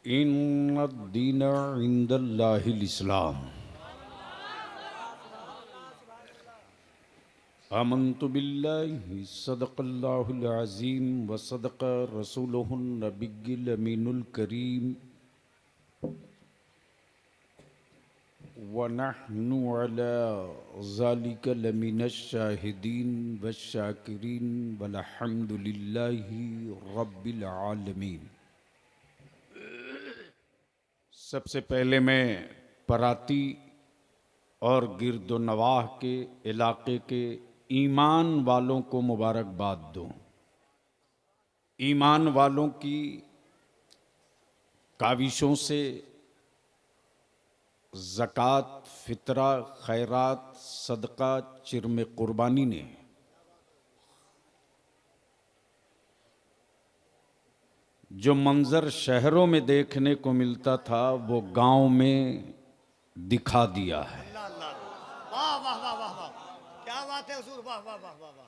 इन्नद्दीन इंदल्लाहिल इस्लाम। आमन्तु बिल्लाहि सदक़ल्लाहुल अज़ीम व सदक़ रसूलुहुन नबिय्युल अमीनुल करीम व नहनु अला ज़ालिका लमिनश शाहिदीन वश्शाकिरीन वल्हम्दुलिल्लाहि रब्बिल आलमीन। सबसे पहले मैं पराती और गिरदोनवाह के इलाके के ईमान वालों को मुबारकबाद दूं। ईमान वालों की काविशों से ज़कात, फितरा, खैरात, सदका, चिरम कुर्बानी ने जो मंजर शहरों में देखने को मिलता था वो गांव में दिखा दिया है। वाह वाह वाह वाह वाह, क्या बात है हुजूर, वाह वाह वाह वाह वाह।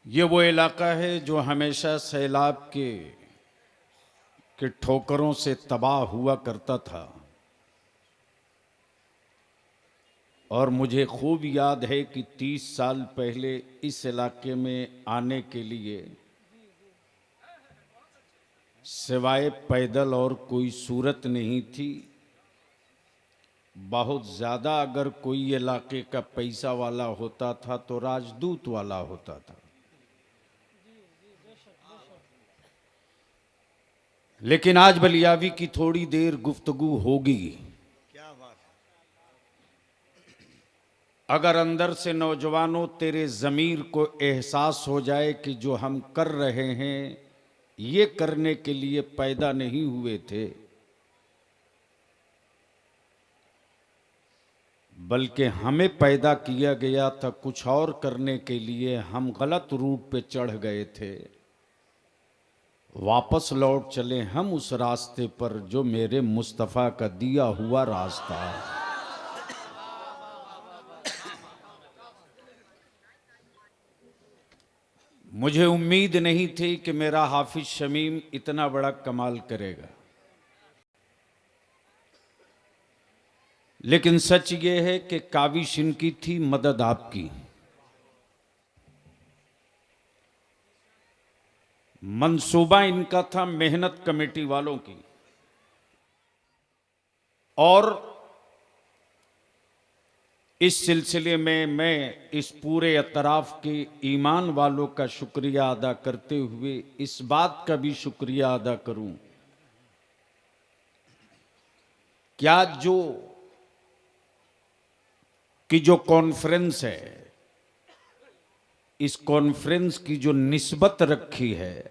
ये वो इलाका है जो हमेशा सैलाब के ठोकरों से तबाह हुआ करता था और मुझे खूब याद है कि 30 साल पहले इस इलाके में आने के लिए सिवाय पैदल और कोई सूरत नहीं थी। बहुत ज़्यादा अगर कोई इलाके का पैसा वाला होता था तो राजदूत वाला होता था। लेकिन आज बलियावी की थोड़ी देर गुफ्तगू होगी। क्या बात है। अगर अंदर से नौजवानों तेरे ज़मीर को एहसास हो जाए कि जो हम कर रहे हैं ये करने के लिए पैदा नहीं हुए थे, बल्कि हमें पैदा किया गया था कुछ और करने के लिए, हम गलत रूट पे चढ़ गए थे, वापस लौट चले हम उस रास्ते पर जो मेरे मुस्तफ़ा का दिया हुआ रास्ता है। मुझे उम्मीद नहीं थी कि मेरा हाफिज शमीम इतना बड़ा कमाल करेगा, लेकिन सच ये है कि काविश इनकी थी, मदद आपकी। मंसूबा इनका था मेहनत कमेटी वालों की, और इस सिलसिले में मैं इस पूरे अतराफ के ईमान वालों का शुक्रिया अदा करते हुए इस बात का भी शुक्रिया अदा करूं कि आज जो कॉन्फ्रेंस है, इस कॉन्फ्रेंस की जो निस्बत रखी है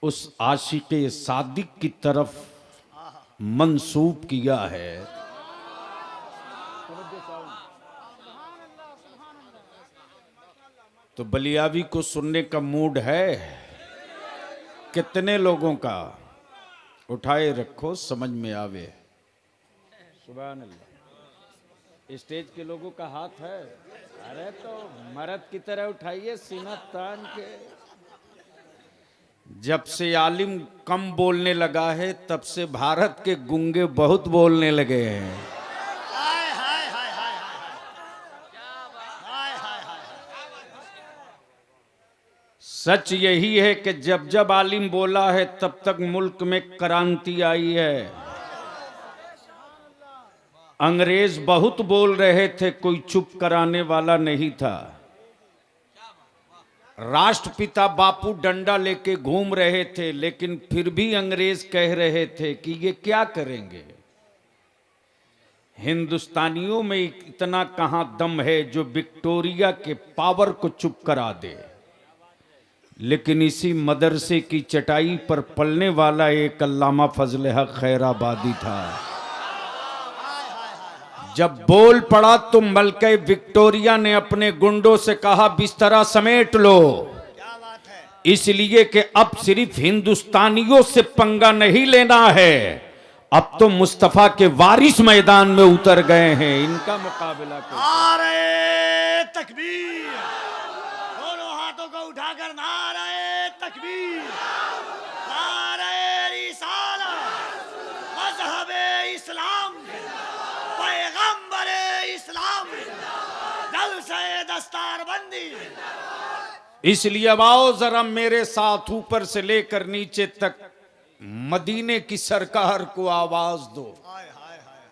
उस आशिक़े सादिक की तरफ मंसूब किया है। तो बलियावी को सुनने का मूड है? कितने लोगों का? उठाए रखो, समझ में आवे। सुभान अल्लाह। स्टेज के लोगों का हाथ है? अरे तो मर्द की तरह उठाइए, सीना तान के। जब से आलिम कम बोलने लगा है तब से भारत के गूंगे बहुत बोलने लगे हैं। हाय हाय हाय हाय हाय हाय हाय। सच यही है कि जब जब आलिम बोला है तब तक मुल्क में क्रांति आई है। अंग्रेज बहुत बोल रहे थे, कोई चुप कराने वाला नहीं था। राष्ट्रपिता बापू डंडा लेके घूम रहे थे, लेकिन फिर भी अंग्रेज कह रहे थे कि ये क्या करेंगे। हिंदुस्तानियों में इतना कहां दम है जो विक्टोरिया के पावर को चुप करा दे। लेकिन इसी मदरसे की चटाई पर पलने वाला एक अल्लामा फजल हक खैराबादी था। जब बोल पड़ा तो मलके विक्टोरिया ने अपने गुंडों से कहा बिस्तरा समेट लो। क्या बात है। इसलिए कि अब सिर्फ हिंदुस्तानियों से पंगा नहीं लेना है, अब तो मुस्तफा के वारिस मैदान में उतर गए हैं, इनका मुकाबला करो। नारे तकबीर, दोनों हाथों को उठाकर नारे तकबीर। दी। इसलिए अब आओ जरा मेरे साथ ऊपर से लेकर नीचे तक मदीने की सरकार को आवाज दो। हाय हाय हाय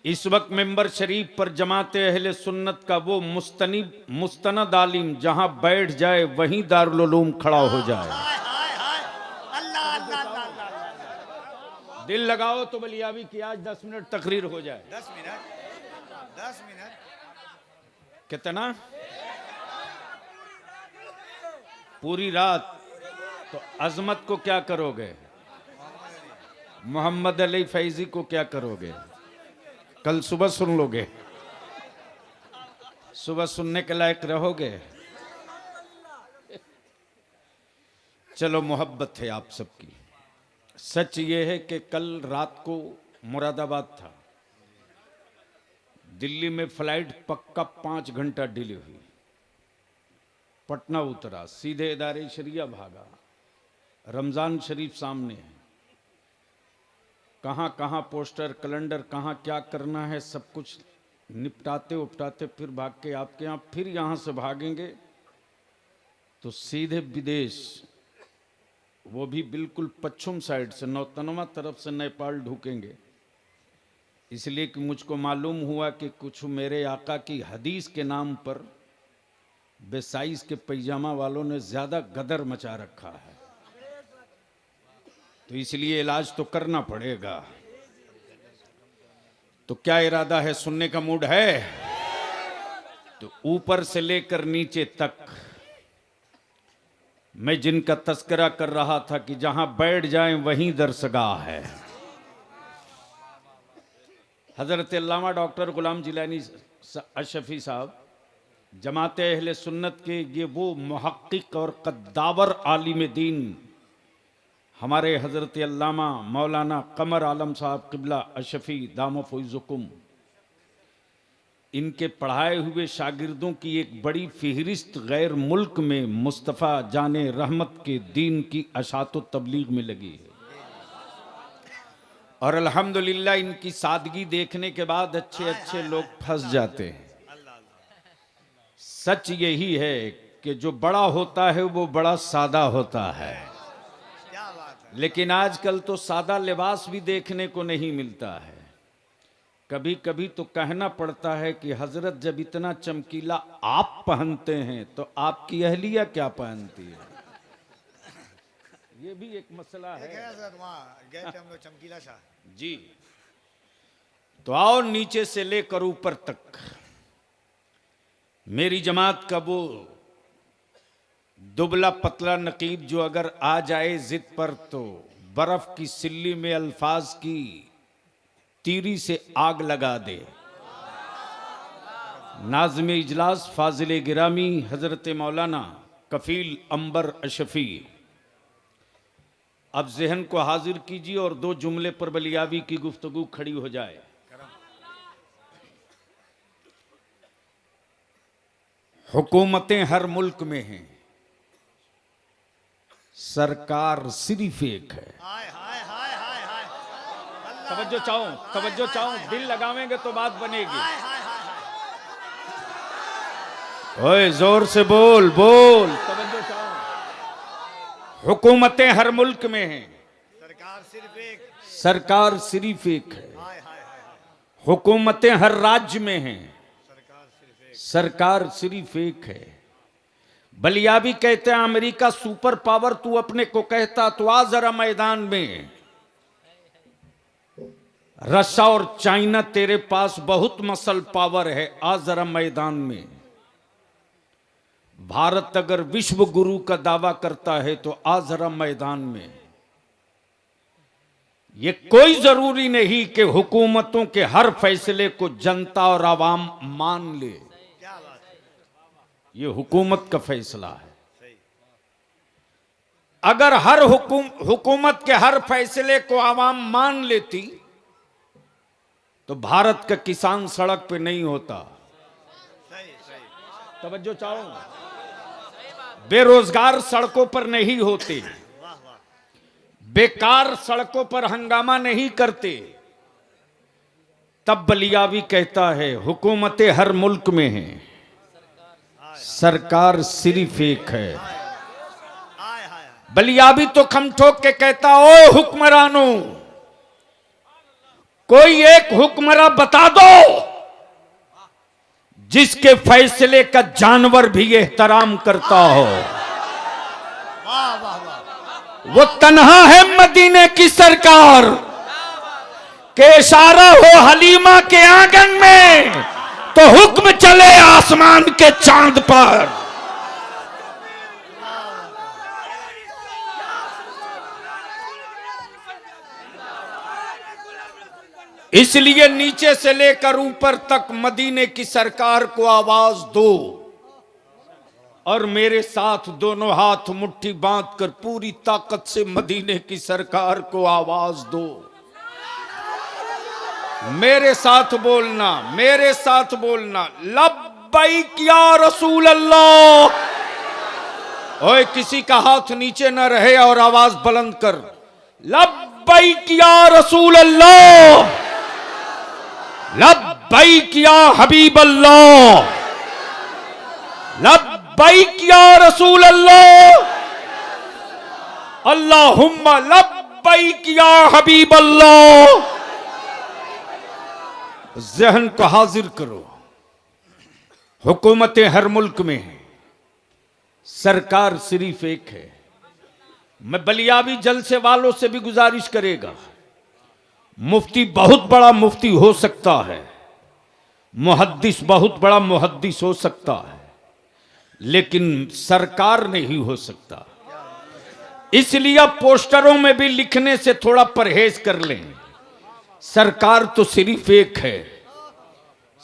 इस वक्त मेंबर शरीफ पर जमाते अहले सुन्नत का वो मुस्तनद आलिम जहां बैठ जाए वहीं दारुल उलूम खड़ा हो जाए। हाय हाय हाय अल्लाह अल्लाह अल्लाह अल्लाह। दिल लगाओ तो बलियावी की आज 10 मिनट तकरीर हो जाए। 10 मिनट 10 मिनट कितना? पूरी रात। तो अजमत को क्या करोगे? मोहम्मद अली फैजी को क्या करोगे? कल सुबह सुन लोगे? सुबह सुनने के लायक रहोगे? चलो मोहब्बत है आप सबकी। सच ये है कि कल रात को मुरादाबाद था, दिल्ली में फ्लाइट पक्का 5 घंटा डिले हुई। पटना उतरा, सीधे इदारे शरिया भागा। रमजान शरीफ सामने है, कहाँ कहाँ पोस्टर कैलेंडर, कहाँ क्या करना है, सब कुछ निपटाते उपटाते फिर भाग के आपके यहाँ, फिर यहाँ से भागेंगे तो सीधे विदेश, वो भी बिल्कुल पश्चिम साइड से, नौतनवा तरफ से नेपाल ढूकेंगे। इसलिए कि मुझको मालूम हुआ कि कुछ मेरे आका की हदीस के नाम पर बेसाइज के पैजामा वालों ने ज्यादा गदर मचा रखा है, तो इसलिए इलाज तो करना पड़ेगा। तो क्या इरादा है? सुनने का मूड है? तो ऊपर से लेकर नीचे तक मैं जिनका तस्करा कर रहा था कि जहां बैठ जाएं वहीं दरसगाह है, हजरत अल्लामा डॉक्टर गुलाम जिलानी अशफी साहब, जमाते अहले सुन्नत के ये वो मुहक्किक और कद्दावर आलिम दीन हमारे हजरत अल्लामा मौलाना कमर आलम साहब किबला अशफी दाम फैज़ुकुम, इनके पढ़ाए हुए शागिर्दों की एक बड़ी फिहरिस्त गैर मुल्क में मुस्तफ़ा जाने रहमत के दीन की अशात तबलीग में लगी है। और अल्हम्दुलिल्लाह इनकी सादगी देखने के बाद अच्छे अच्छे लोग फंस जाते हैं। सच यही है कि जो बड़ा होता है वो बड़ा सादा होता है, क्या बात है। लेकिन आजकल तो सादा लिबास भी देखने को नहीं मिलता है। कभी कभी तो कहना पड़ता है कि हजरत जब इतना चमकीला आप पहनते हैं तो आपकी अहलिया क्या पहनती है? ये भी एक मसला है सर, वहाँ गए थे हम लोग चमकीला शाह जी। तो आओ नीचे से लेकर ऊपर तक मेरी जमात का वो दुबला पतला नकीब जो अगर आ जाए जिद पर तो बर्फ की सिल्ली में अल्फाज की तीरी से आग लगा दे। नाज़िम इजलास फाजिल गिरामी हजरत मौलाना कफील अंबर अशफी, अब जहन को हाजिर कीजिए और 2 जुमले पर बलियावी की गुफ्तगू खड़ी हो जाए। हुकूमतें हर मुल्क में हैं, सरकार सिर्फ एक है। हाय हाय हाय हाय हाय तवज्जो चाहो, तवज्जो चाहो, दिल लगावेंगे तो बात बनेगी। हाय हाय हाय ओए जोर से बोल बोल, तवज्जो चाहो। हुकूमतें हर मुल्क में हैं, सरकार सिर्फ एक। सरकार सिर्फ एक है। हाय हाय हाय हुकूमतें हर राज्य में हैं, सरकार सिर्फ एक। सरकार सिर्फ एक है। बलियाबी कहते हैं अमेरिका सुपर पावर, तू अपने को कहता तो आ जरा मैदान में। रशिया और चाइना तेरे पास बहुत मसल पावर है, आ जरा मैदान में। भारत अगर विश्व गुरु का दावा करता है तो आ जरा मैदान में। ये कोई जरूरी नहीं कि हुकूमतों के हर फैसले को जनता और आवाम मान ले, क्या बात है। ये हुकूमत का फैसला है। सही। अगर हर हुकूमत के हर फैसले को आवाम मान लेती तो भारत का किसान सड़क पे नहीं होता। सही सही। तवज्जो चाहो, बेरोजगार सड़कों पर नहीं होते, वाह वाह। बेकार सड़कों पर हंगामा नहीं करते। तब बलियावी कहता है हुकूमतें हर मुल्क में हैं, सरकार सिर्फ एक है। हाय हाय बलियाबी तो खम ठोक के कहता, ओ हुक्मरानों, कोई एक हुक्मरा बता दो जिसके फैसले का जानवर भी एहतराम करता हो। वाह वाह वाह वो तन्हा है मदीने की सरकार के इशारा हो हलीमा के आंगन में तो हुक्म चले आसमान के चांद पर। इसलिए नीचे से लेकर ऊपर तक मदीने की सरकार को आवाज दो और मेरे साथ दोनों हाथ मुट्ठी बांधकर पूरी ताकत से मदीने की सरकार को आवाज दो। मेरे साथ बोलना, मेरे साथ बोलना, लब्बैक या रसूल अल्लाह। ओए किसी का हाथ नीचे न रहे और आवाज बुलंद कर, लब्बैक या रसूल अल्लाह, लब्बैक या हबीब अल्लाह, लब्बैक या रसूल अल्लाह, अल्लाहुम्मा लब्बैक या हबीब अल्लाह। जहन को हाजिर करो, हुकूमतें हर मुल्क में हैं, सरकार सिर्फ एक है। मैं बलियाबी जलसे वालों से भी गुजारिश करेगा, मुफ्ती बहुत बड़ा मुफ्ती हो सकता है, मुहद्दिस बहुत बड़ा मुहद्दिस हो सकता है, लेकिन सरकार नहीं हो सकता। इसलिए आप पोस्टरों में भी लिखने से थोड़ा परहेज कर लें। सरकार तो सिर्फ एक है,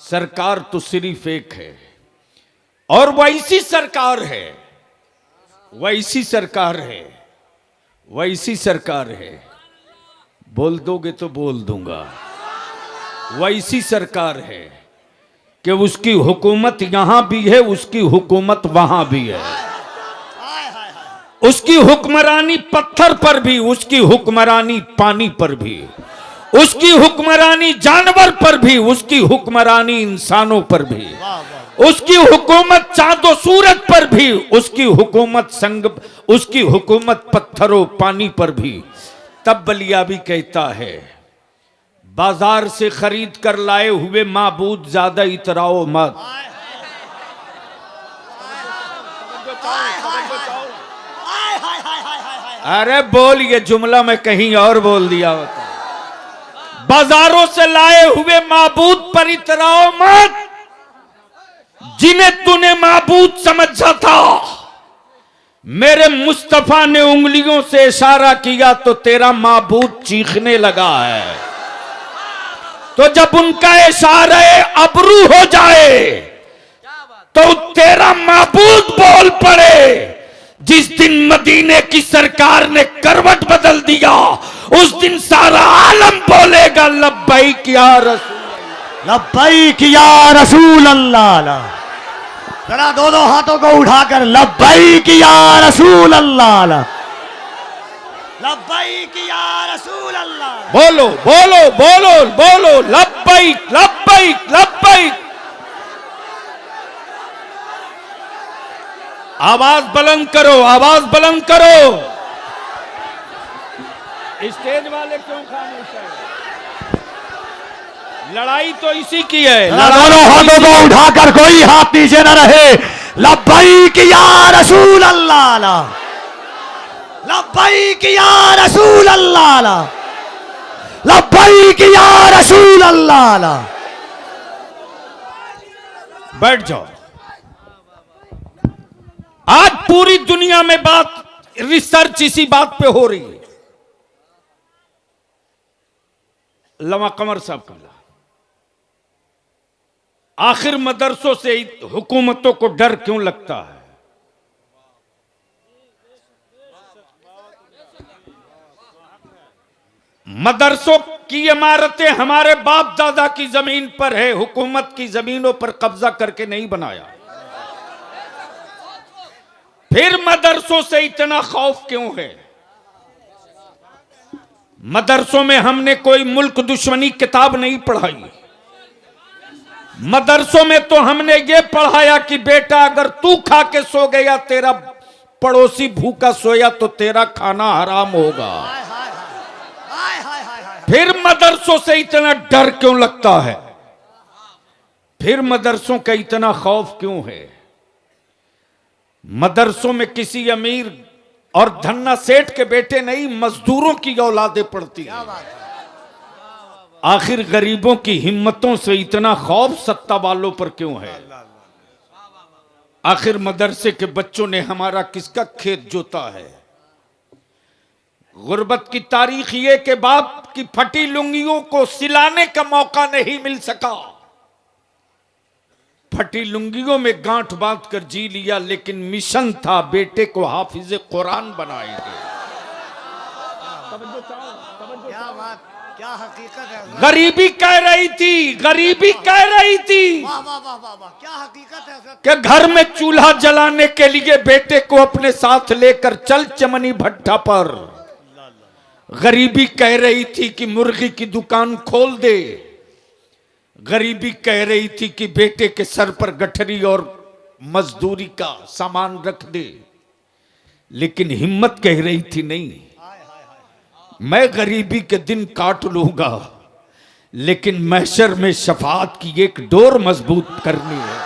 सरकार तो सिर्फ एक है और वैसी सरकार है, वैसी सरकार है, वैसी सरकार है। बोल दोगे तो बोल दूंगा। वैसी सरकार है कि उसकी हुकूमत यहां भी है, उसकी हुकूमत वहां भी है, उसकी हुक्मरानी पत्थर पर भी, उसकी हुक्मरानी पानी पर भी, उसकी हुक्मरानी जानवर पर भी, उसकी हुक्मरानी इंसानों पर भी, उसकी हुकूमत चांदो सूरज पर भी, उसकी हुकूमत उसकी हुकूमत पत्थरों पानी पर भी। तब बलियाबी कहता है, बाजार से खरीद कर लाए हुए माबूद ज्यादा इतराओ मत। अरे बोल, ये जुमला मैं कहीं और बोल दिया होता। बाजारों से लाए हुए माबूद पर इतराओ मत, जिन्हें तूने माबूद समझा था। मेरे मुस्तफा ने उंगलियों से इशारा किया तो तेरा माबूद चीखने लगा है। तो जब उनका इशारा अबरू हो जाए तो तेरा माबूद बोल पड़े। जिस दिन मदीने की सरकार ने करवट बदल दिया, उस दिन सारा आलम बोलेगा लब्बैक या रसूल, लब्बैक या रसूल अल्लाह। जरा दोनों हाथों को उठाकर लब्बैक या रसूल अल्लाह, लब्बैक या रसूल अल्लाह। बोलो बोलो बोलो बोलो, लब्बैक लब्बैक लब्बैक। आवाज बुलंद करो, आवाज बुलंद करो। स्टेज वाले क्यों खामोश हैं? लड़ाई तो इसी की है। दोनों हाथों को उठाकर कोई हाथ नीचे न रहे। लब्बैक या रसूल अल्लाह, लब्बैक या रसूल अल्लाह, लब्बैक या रसूल अल्लाह। बैठ जाओ। आज पूरी दुनिया में बात, रिसर्च इसी बात पे हो रही है। लमा कमर साहब कमला, आखिर मदरसों से हुकूमतों को डर क्यों लगता है? मदरसों की इमारतें हमारे बाप दादा की जमीन पर है, हुकूमत की जमीनों पर कब्जा करके नहीं बनाया। फिर मदरसों से इतना खौफ क्यों है? मदरसों में हमने कोई मुल्क दुश्मनी किताब नहीं पढ़ाई, मदरसों में तो हमने ये पढ़ाया कि बेटा अगर तू खा के सो गया, तेरा पड़ोसी भूखा सोया तो तेरा खाना हराम होगा। हाय हाय हाय हाय हाय हाय। फिर मदरसों से इतना डर क्यों लगता है? फिर मदरसों का इतना खौफ क्यों है? मदरसों में किसी अमीर और धन्ना सेठ के बेटे नहीं, मजदूरों की औलादें पढ़ती हैं। आखिर गरीबों की हिम्मतों से इतना खौफ सत्ता वालों पर क्यों है? आखिर मदरसे के बच्चों ने हमारा किसका खेत जोता है? गुर्बत की तारीख ये कि बाप की फटी लुंगियों को सिलाने का मौका नहीं मिल सका। फटी लुंगियों में गांठ बांध कर जी लिया, लेकिन मिशन था बेटे को हाफिज कुरान बनाएंगे। क्या बात, क्या हकीकत है। गरीबी कह रही थी, गरीबी कह रही थी वाह वाह वाह वाह वाह, क्या हकीकत है। कि घर में चूल्हा जलाने के लिए बेटे को अपने साथ लेकर चल चमनी भट्टा पर। गरीबी कह रही थी कि मुर्गी की दुकान खोल दे। गरीबी कह रही थी कि बेटे के सर पर गठरी और मजदूरी का सामान रख दे। लेकिन हिम्मत कह रही थी नहीं, मैं गरीबी के दिन काट लूंगा, लेकिन महशर में शफाअत की एक डोर मजबूत करनी है।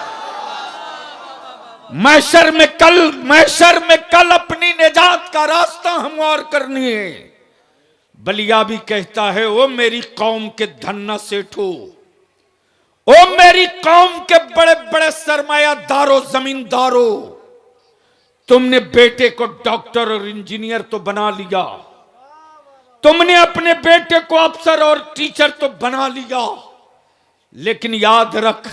महशर में कल अपनी निजात का रास्ता हमवार करनी है। बलिया भी कहता है, ओ मेरी कौम के धन्ना सेठो, ओ मेरी कौम के बड़े बड़े सरमायादारों जमींदारों, तुमने बेटे को डॉक्टर और इंजीनियर तो बना लिया, तुमने अपने बेटे को अफसर और टीचर तो बना लिया, लेकिन याद रख,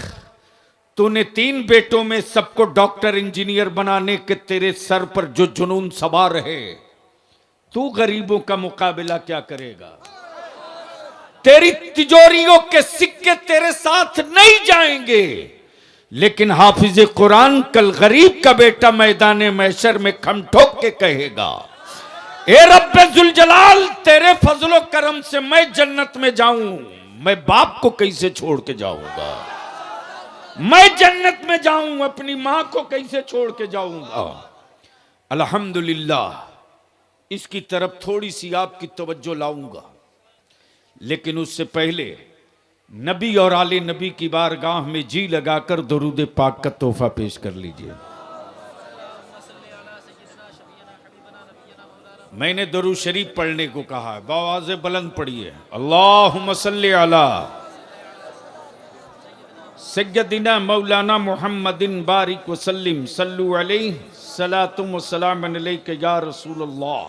तूने 3 बेटों में सबको डॉक्टर इंजीनियर बनाने के तेरे सर पर जो जुनून सवार है, तू गरीबों का मुकाबला क्या करेगा? तेरी तिजोरियों के सिक्के तेरे साथ नहीं जाएंगे, लेकिन हाफिज कुरान कल गरीब का बेटा मैदान महशर में खम ठोक के कहेगा, ए रब्बे जुल जलाल, तेरे फजलो करम से मैं जन्नत में जाऊं, मैं बाप को कैसे छोड़ के जाऊंगा? मैं जन्नत में जाऊं, अपनी मां को कैसे छोड़ के जाऊंगा? अल्हम्दुलिल्लाह, इसकी तरफ थोड़ी सी आपकी तवज्जो लाऊंगा, लेकिन उससे पहले नबी और आले नबी की बारगाह में जी लगाकर दरूद पाक का तोहफा पेश कर लीजिए। मैंने दरूद शरीफ पढ़ने को कहा है, बावाज़े बुलंद पढ़िए। अल्लाहुम्मा सल्ली अला सय्यदिना मौलाना मुहम्मदिन बारिक वसल्लिम सल्लु अलैहि सलातुम व सलाम अलैका या रसूलल्लाह।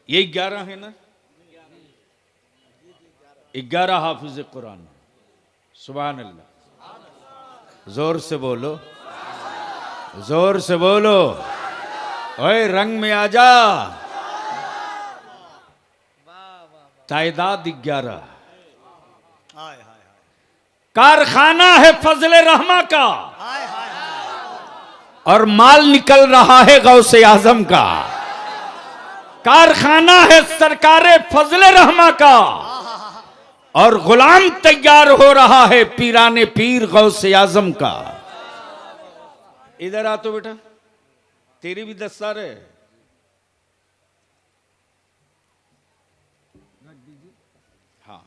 ये 11 है ना? 11 हाफिज कुरान। सुभान अल्लाह। जोर से बोलो, जोर से बोलो। ओए रंग में आजा। तादाद 11। कारखाना है फजले रहमा का, और माल निकल रहा है गौसे आजम का। कारखाना है सरकारे फजले रहमा का, और गुलाम तैयार हो रहा है पीराने पीर गौसे आजम का। इधर आ तो बेटा, तेरी भी दस्तार है। हाँ,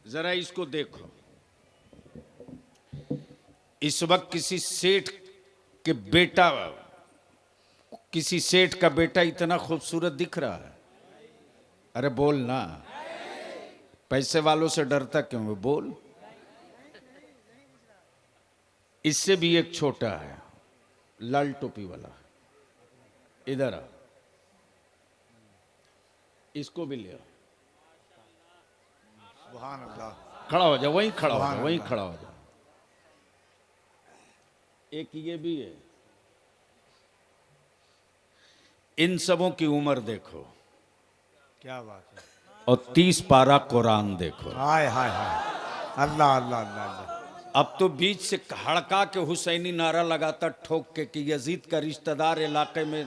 जरा इसको देखो। इस वक्त किसी सेठ का बेटा इतना खूबसूरत दिख रहा है? अरे बोल ना, पैसे वालों से डरता क्यों है? बोल। इससे भी एक छोटा है, लाल टोपी वाला। इधर आ, इसको भी ले। सुभान अल्लाह। खड़ा हो जा, वहीं खड़ा हो जा, वहीं खड़ा हो जा। एक ये भी है। इन सबों की उम्र देखो, क्या बात है। और 30 पारा कुरान देखो। हाय हाय हाय, अल्लाह अल्लाह अल्लाह। अब तो बीच से हड़का के हुसैनी नारा लगाता ठोक के कि यजीद का रिश्तेदार इलाके में।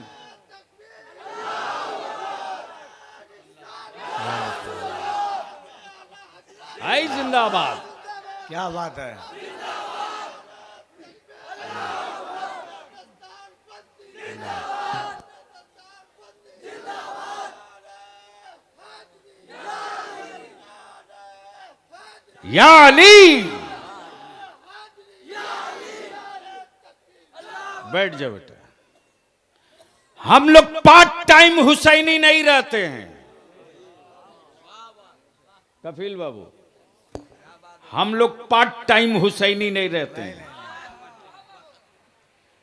आई जिंदाबाद। क्या बात है। या अली, बैठ जाओ बेटा। हम लोग पार्ट टाइम हुसैनी नहीं रहते हैं कफील बाबू, हम लोग पार्ट टाइम हुसैनी नहीं रहते हैं।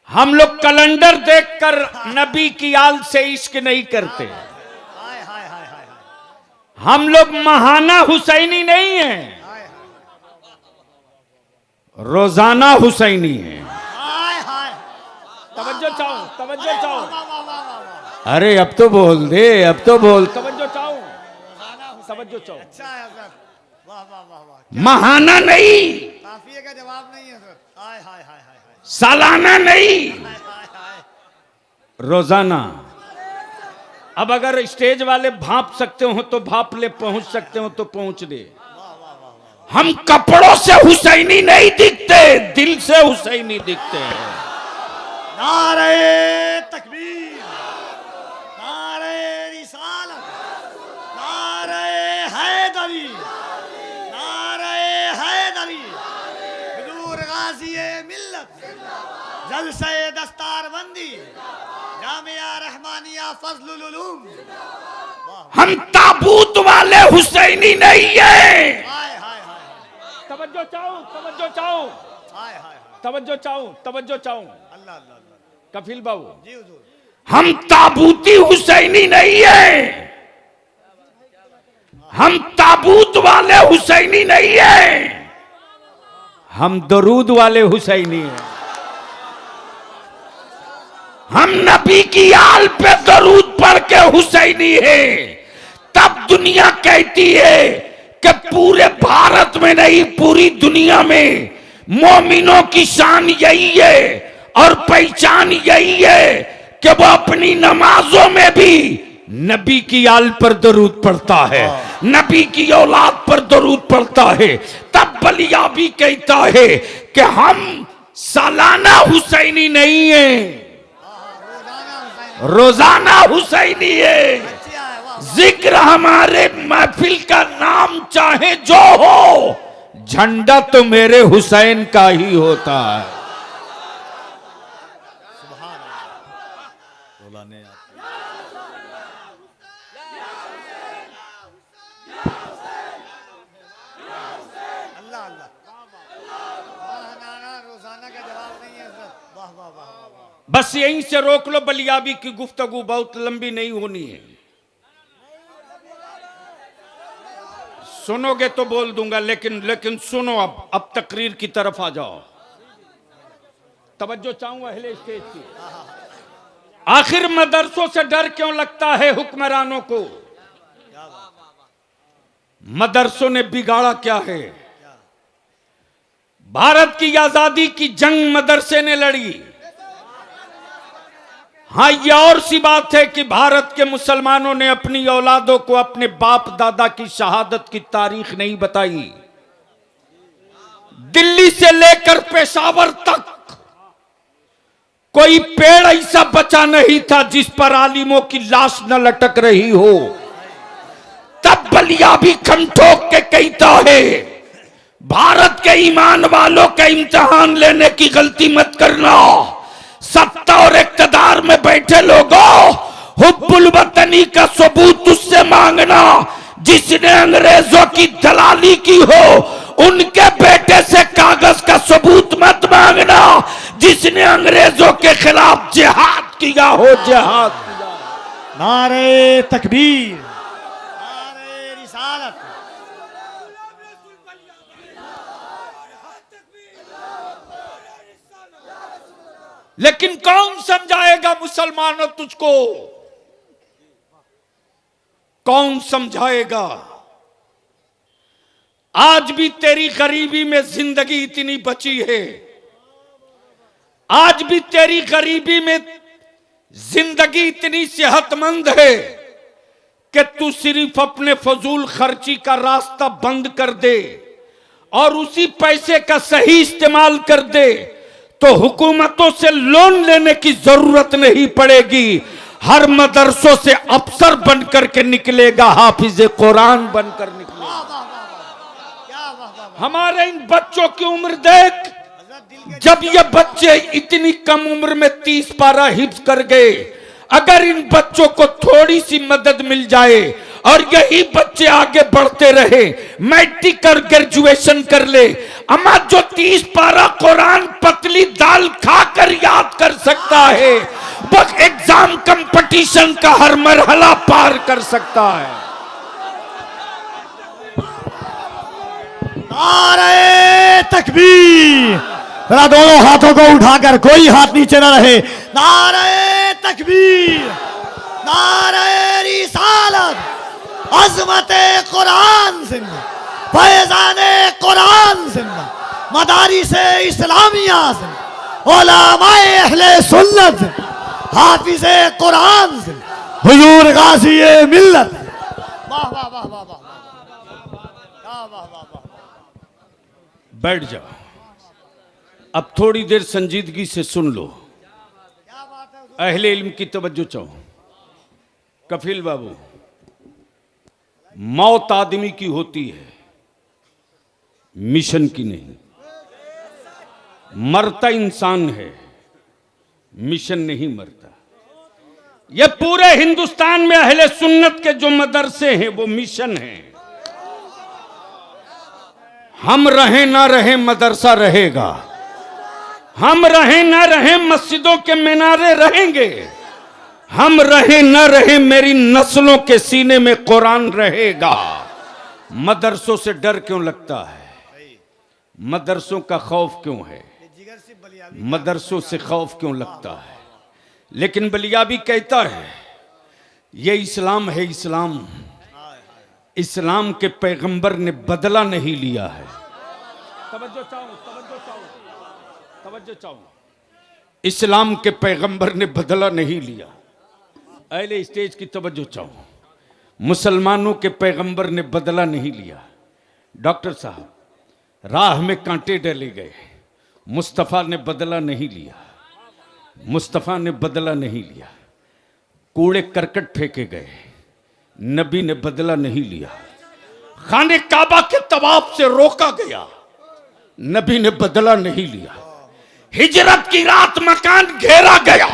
हम लोग कैलेंडर देखकर नबी की आल से इश्क नहीं करते। हाय हाय हाय हाय। हम लोग महाना हुसैनी नहीं हैं, रोजाना हुसैनी है। हाय हाय। तवज्जो चाहो, तवज्जो चाहो। वाह वाह वाह वाह। अरे अब तो बोल दे, अब तो बोल। तवज्जो चाहो, तवज्जो चाहो। अच्छा है सर। वाह वाह वाह वाह। महाना नहीं, काफिये का जवाब नहीं है सर। हाय हाय हाय हाय हाय। सालाना नहीं, हाय हाय हाय। रोजाना। अब अगर स्टेज वाले भाप सकते हो तो भाप ले, पहुंच सकते हो तो पहुंच दे। हम कपड़ों से हुसैनी नहीं दिखते, दिल से हुसैनी दिखते हैं। नारे तकबीर, नारे रिसालत, नारे हैदरी, नारे हैदरी, हुजूर गाज़ी मिल्लत, जलसे दस्तारबंदी, जामिया रहमानिया फज़लुल उलूम। हम ताबूत वाले हुसैनी नहीं है। हाय हाय हाय। तवज्जो चाहो, तवज्जो चाहो, हाय हाय हाय। तवज्जो चाहो, तवज्जो चाहो। अल्लाह अल्लाह अल्लाह। कफील बाबू, जी हुजूर। हम ताबूती हुसैनी नहीं है, हम ताबूत वाले हुसैनी नहीं है, हम दरूद वाले हुसैनी हैं। हम नबी की आल पे दरूद पढ़ के हुसैनी है। तब दुनिया कहती है कि पूरे भारत में नहीं, पूरी दुनिया में मोमिनों की शान यही है और पहचान यही है कि वो अपनी नमाजों में भी नबी की आल पर दरूद पढ़ता है, नबी की औलाद पर दरूद पढ़ता है। तब बलिया भी कहता है कि हम सालाना हुसैनी नहीं है, रोजाना हुसैनी है। जिक्र हमारे महफिल का नाम चाहे जो हो, झंडा तो मेरे हुसैन का ही होता है। अल्लाह अल्लाह। रोजाना का जवाब नहीं है सर। वाह वाह वाह। बस यहीं से रोक लो, बलियाबी की गुफ्तगू बहुत लंबी नहीं होनी है। सुनोगे तो बोल दूंगा, लेकिन सुनो। अब तकरीर की तरफ आ जाओ। तवज्जो चाहूंगा अहले स्टेज की। आखिर मदरसों से डर क्यों लगता है हुक्मरानों को? मदरसों ने बिगाड़ा क्या है? भारत की आजादी की जंग मदरसे ने लड़ी। हाँ, यह और सी बात है कि भारत के मुसलमानों ने अपनी औलादों को अपने बाप दादा की शहादत की तारीख नहीं बताई। दिल्ली से लेकर पेशावर तक कोई पेड़ ऐसा बचा नहीं था जिस पर आलिमों की लाश न लटक रही हो। तब बलिया भी खम ठोक के कहता है, भारत के ईमान वालों का इम्तिहान लेने की गलती मत करना। सत्ता और इक्तदार में बैठे लोगों, हुब्बुल वतनी का सबूत उससे मांगना जिसने अंग्रेजों की दलाली की हो। उनके बेटे से कागज का सबूत मत मांगना जिसने अंग्रेजों के खिलाफ जिहाद किया हो। जिहाद नारे तकबीर, नारे रिसालत। लेकिन कौन समझाएगा मुसलमानों तुझको? कौन समझाएगा? आज भी तेरी गरीबी में जिंदगी इतनी बची है, आज भी तेरी गरीबी में जिंदगी इतनी सेहतमंद है कि तू सिर्फ अपने फजूल खर्ची का रास्ता बंद कर दे और उसी पैसे का सही इस्तेमाल कर दे, तो हुकूमतों से लोन लेने की जरूरत नहीं पड़ेगी। हर मदरसों से अफसर बनकर के निकलेगा, हाफिज कुरान बनकर निकलेगा। हमारे इन बच्चों की उम्र देख, जब ये बच्चे इतनी कम उम्र में 30 पारा हिफ्ज कर गए, अगर इन बच्चों को थोड़ी सी मदद मिल जाए और यही बच्चे आगे बढ़ते रहे, मैट्रिक और ग्रेजुएशन कर ले, अम्मा जो 30 पारा कुरान पतली दाल खाकर याद कर सकता है, वो एग्जाम कंपटीशन का हर मरहला पार कर सकता है। नारे तकबीर, जरा दोनों हाथों को उठाकर, कोई हाथ नीचे ना रहे। नारे तकबीर, नारे रिसालत, अज़मते कुरान जिंदा, फैज़ाने कुरान जिंदा, मदारिसे इस्लामिया जिंदा, उलमाए अहले सुन्नत जिंदा, हाफिज़े कुरान जिंदा, हुजूर गाज़ीए मिल्लत। वाह वाह वाह वाह वाह, वाह वाह वाह वाह। बैठ जाओ, अब थोड़ी देर संजीदगी से सुन लो। अहले इल्म की तवज्जो चाहो। कफील बाबू, मौत आदमी की होती है, मिशन की नहीं। मरता इंसान है, मिशन नहीं मरता। यह पूरे हिंदुस्तान में अहले सुन्नत के जो मदरसे हैं वो मिशन हैं। हम रहें ना रहें मदरसा रहेगा, हम रहें ना रहें मस्जिदों के मीनारे रहेंगे, हम रहें ना रहें मेरी नस्लों के सीने में कुरान रहेगा। मदरसों से डर क्यों लगता है? मदरसों का खौफ क्यों है? मदरसों से खौफ क्यों लगता है? लेकिन बलियाबी कहता है ये इस्लाम है, इस्लाम, इस्लाम के पैगंबर ने बदला नहीं लिया है। तवज्जो चाहो, तवज्जो चाहो, तवज्जो चाहो। इस्लाम के पैगंबर ने बदला नहीं लिया। अहले स्टेज की तवज्जो चाहो। मुसलमानों के पैगंबर ने बदला नहीं लिया। डॉक्टर साहब, राह में कांटे डाले गए, मुस्तफ़ा ने बदला नहीं लिया, मुस्तफ़ा ने बदला नहीं लिया। कूड़े करकट फेंके गए, नबी ने बदला नहीं लिया। खाने काबा के तवाफ से रोका गया, नबी ने बदला नहीं लिया। हिजरत की रात मकान घेरा गया,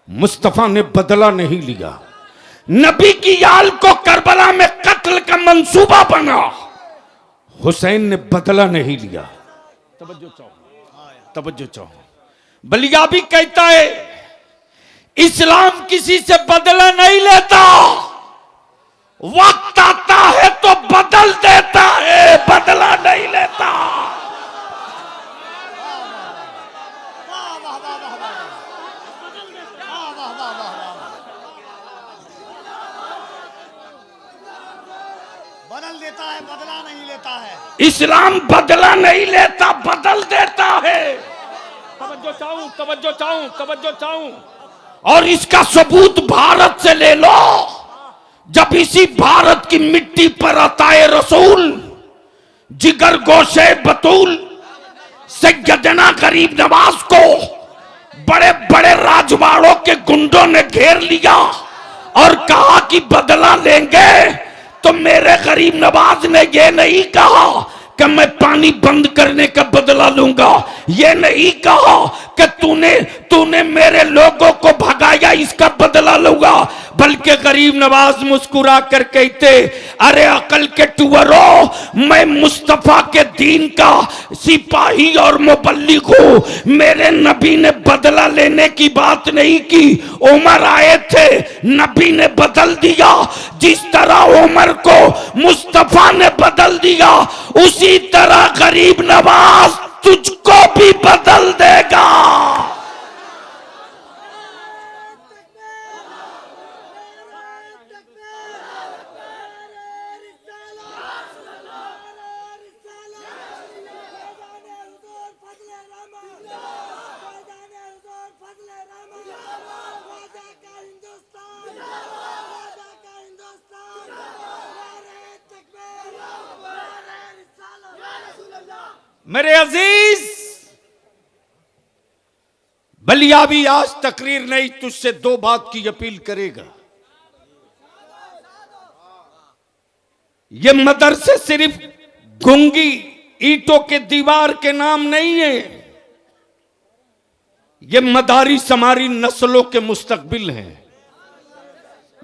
मुस्तफा ने बदला नहीं लिया। नबी की आल को करबला में कत्ल का मंसूबा बना, हुसैन ने बदला नहीं लिया। तवज्जो चाहो, तवज्जो चाहो। बलियाबी कहता है इस्लाम किसी से बदला नहीं लेता, वक्त आता है तो बदल देता है, बदला नहीं लेता। बदल देता है, बदला नहीं लेता है। इस्लाम बदला नहीं लेता, बदल देता है। तवज्जो चाहूं, तवज्जो चाहूं, तवज्जो चाहूं। और इसका सबूत भारत से ले लो। जब इसी भारत की मिट्टी पर अताए रसूल, जिगर गोशे बतूल, सैयदना गरीब नवाज को बड़े बड़े राजवाड़ों के गुंडों ने घेर लिया और कहा कि बदला लेंगे, तो मेरे गरीब नवाज ने यह नहीं कहा कि मैं पानी बंद करने का बदला लूंगा, ये नहीं कहा कि तूने मेरे लोगों को भगाया इसका बदला लूंगा, बल्कि गरीब नवाज मुस्कुरा कर कहते, अरे अकल के टुवरो, मैं मुस्तफा के दीन का सिपाही और मुबल्लिग हूं। मेरे नबी ने बदला लेने की बात नहीं की। उमर आए थे, नबी ने बदल दिया। जिस तरह उमर को मुस्तफा ने बदल दिया, उसी तरह गरीब नवाज तुझको भी बदल देगा। मेरे अजीज, बलिया भी आज तकरीर नहीं तुझसे दो बात की अपील करेगा। ये मदरसे सिर्फ गूंगी ईंटों के दीवार के नाम नहीं है, ये मदारिस हमारी नस्लों के मुस्तकबिल हैं।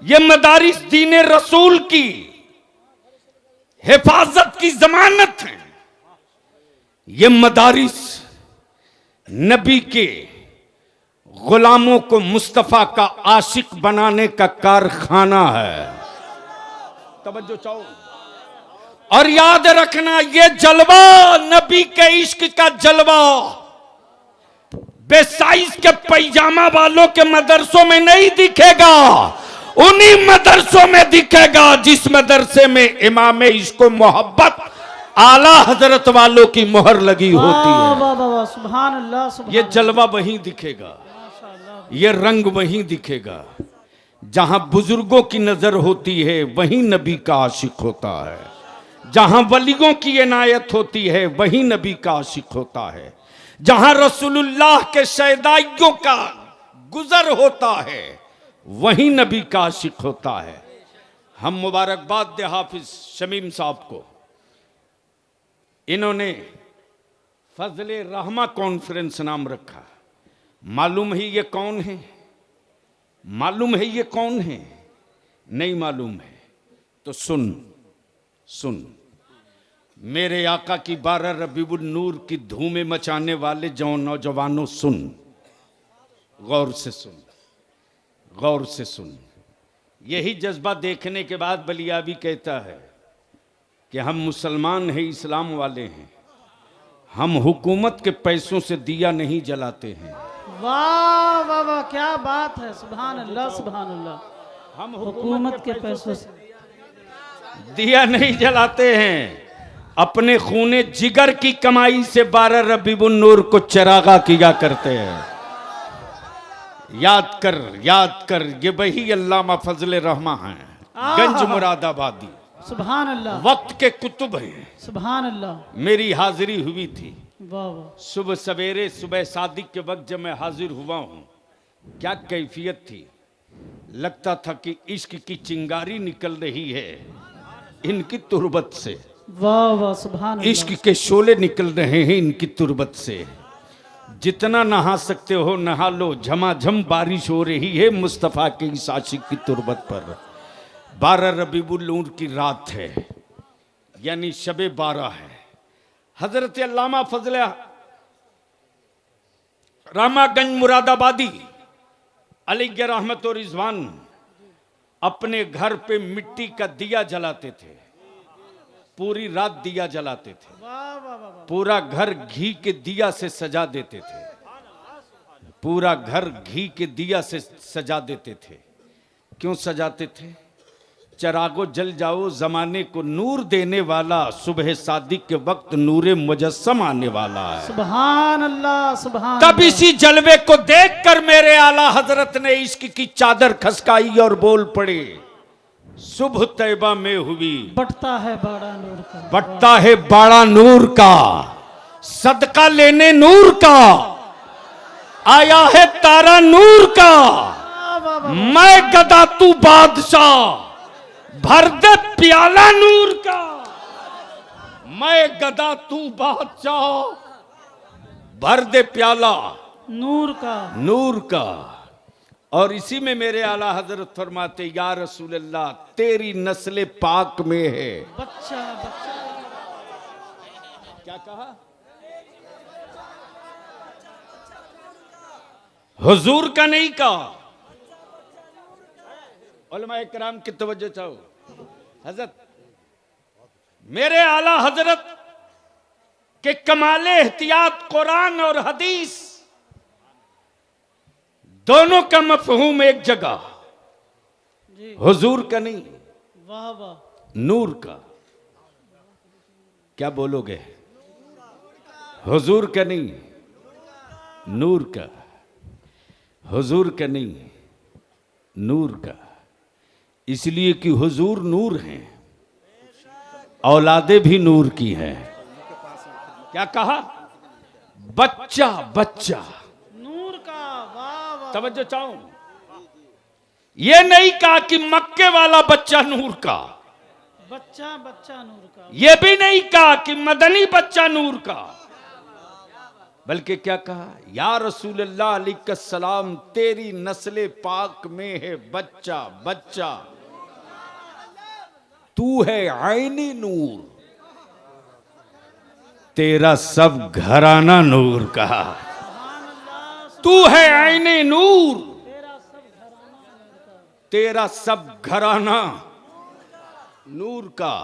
ये मदारिस दीन रसूल की हिफाजत की जमानत है। ये मदारिस नबी के गुलामों को मुस्तफा का आशिक बनाने का कारखाना है। तवज्जो चाहो और याद रखना, ये जलवा नबी के इश्क का जलवा बेसाइज के पैजामा वालों के मदरसों में नहीं दिखेगा, उन्हीं मदरसों में दिखेगा जिस मदरसे में इमाम इश्क मोहब्बत आला हजरत वालों की मोहर लगी होती है। सुभान अल्लाह, ये जलवा वहीं दिखेगा, ये रंग वहीं दिखेगा। जहां बुजुर्गों की नजर होती है वहीं नबी का आशिक होता है, जहां वलियों की इनायत होती है वहीं नबी का आशिक होता है, जहां रसूलुल्लाह के शहदाइयों का गुजर होता है वहीं नबी का आशिक होता है। हम मुबारकबाद दे हाफिज शमीम साहब को, इन्होंने फजले रहमा कॉन्फ्रेंस नाम रखा। मालूम है ये कौन है? मालूम है ये कौन है? नहीं मालूम है तो सुन सुन, मेरे आका की 12 रबीउल नूर की धूमें मचाने वाले जो नौजवानों, सुन, गौर से सुन, गौर से सुन। यही जज्बा देखने के बाद बलिया भी कहता है कि हम मुसलमान हैं, इस्लाम वाले हैं, हम हुकूमत के पैसों से दिया नहीं जलाते हैं। वाह वाह वाह, क्या बात है, सुभान अल्लाह सुभान अल्लाह। हम हुकूमत के पैसों से दिया नहीं जलाते हैं, अपने खूने जिगर की कमाई से 12 रबीउल नूर को चरागा किया करते हैं। याद कर, ये वही अल्लामा फजले रहमा हैं, गंज मुरादाबादी, सुभान अल्लाह, वक्त के कुतुब हैं। सुभान अल्लाह। मेरी हाजिरी हुई थी वाह वाह, सुबह सवेरे, सुबह सादिक के वक्त जब मैं हाजिर हुआ हूं, क्या कैफियत थी। लगता था कि इश्क की चिंगारी निकल रही है इनकी तुरबत से, वाह वाह, सुभान अल्लाह। इश्क के शोले निकल रहे हैं इनकी तुरबत से। जितना नहा सकते हो नहा लो, झमाझम बारिश हो रही है मुस्तफ़ा के इस आशिक की तुरबत पर। 12 रबीउल नूर की रात है, यानी शबे 12 है। हजरत अल्लामा फजले रामागंज मुरादाबादी अलैहि रहमत और रिजवान अपने घर पे मिट्टी का दिया जलाते थे, पूरी रात दिया जलाते थे, वाह वाह वाह, पूरा घर घी के दिया से सजा देते थे, पूरा घर घी के दिया से सजा देते थे। क्यों सजाते थे? चरागो जल जाओ, जमाने को नूर देने वाला, सुबह सादिक के वक्त नूरे मुजस्सम आने वाला है। सुभान अल्लाह सुभान तब अल्लाह। इसी जलवे को देखकर मेरे आला हजरत ने इश्क की चादर खसकाई और बोल पड़े, सुबह तैबा में हुई, बटता है बाड़ा नूर का, बटता है बाड़ा नूर का, सदका लेने नूर का, आया है तारा नूर का। वाह वाह वाह, मैं गदा तू बादशाह, भर दे प्याला नूर का। मैं गदा तू बादशाह, भर दे प्याला नूर का। नूर का। और इसी में मेरे आला हजरत फरमाते, या रसूल अल्लाह तेरी नस्ल पाक में है। बच्चा बच्चा, क्या कहा? हुजूर का नहीं कहा। उलमा इकराम की तवज्जो चाहो। हजरत मेरे आला हजरत के कमाले एहतियात कुरान और हदीस दोनों का मफहूम एक जगह, जी हुजूर का नहीं, वाह वाह, नूर का। क्या बोलोगे? हुजूर का नहीं, नूर का। हुजूर का नहीं, नूर का। इसलिए कि हुजूर नूर हैं, औलादे भी नूर की है। क्या कहा? बच्चा बच्चा। नूर का, वाह वाह। तवज्जो चाहूं, ये नहीं कहा कि मक्के वाला बच्चा नूर का, बच्चा बच्चा नूर का। ये भी नहीं कहा कि मदनी बच्चा नूर का, बल्कि क्या कहा? या रसूल अल्लाह अलैहिस्सलाम, तेरी नस्ले पाक में है बच्चा बच्चा, तू है आईनी नूर, तेरा सब घराना नूर का। तू है आईनी नूर, तेरा सब घराना नूर का।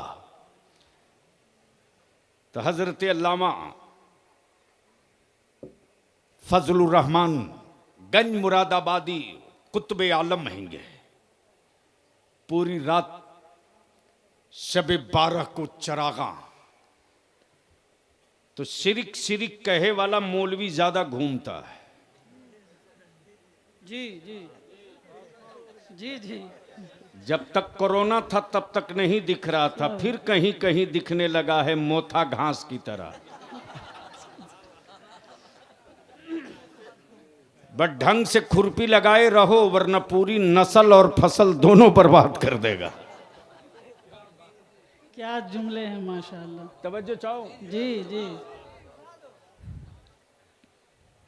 तो हजरत अल्लामा फजलुर रहमान गंज मुरादाबादी कुतुब आलम हैंगे, पूरी रात शब 12 को चरागा। तो शिरिक शिरिक कहे वाला मौलवी ज्यादा घूमता है। जी जी जी जी। जब तक कोरोना था तब तक नहीं दिख रहा था, फिर कहीं कहीं दिखने लगा है मोथा घास की तरह। बट ढंग से खुरपी लगाए रहो, वरना पूरी नस्ल और फसल दोनों बर्बाद कर देगा। क्या जुमले हैं माशाअल्लाह। तवज्जो चाहो। जी जी।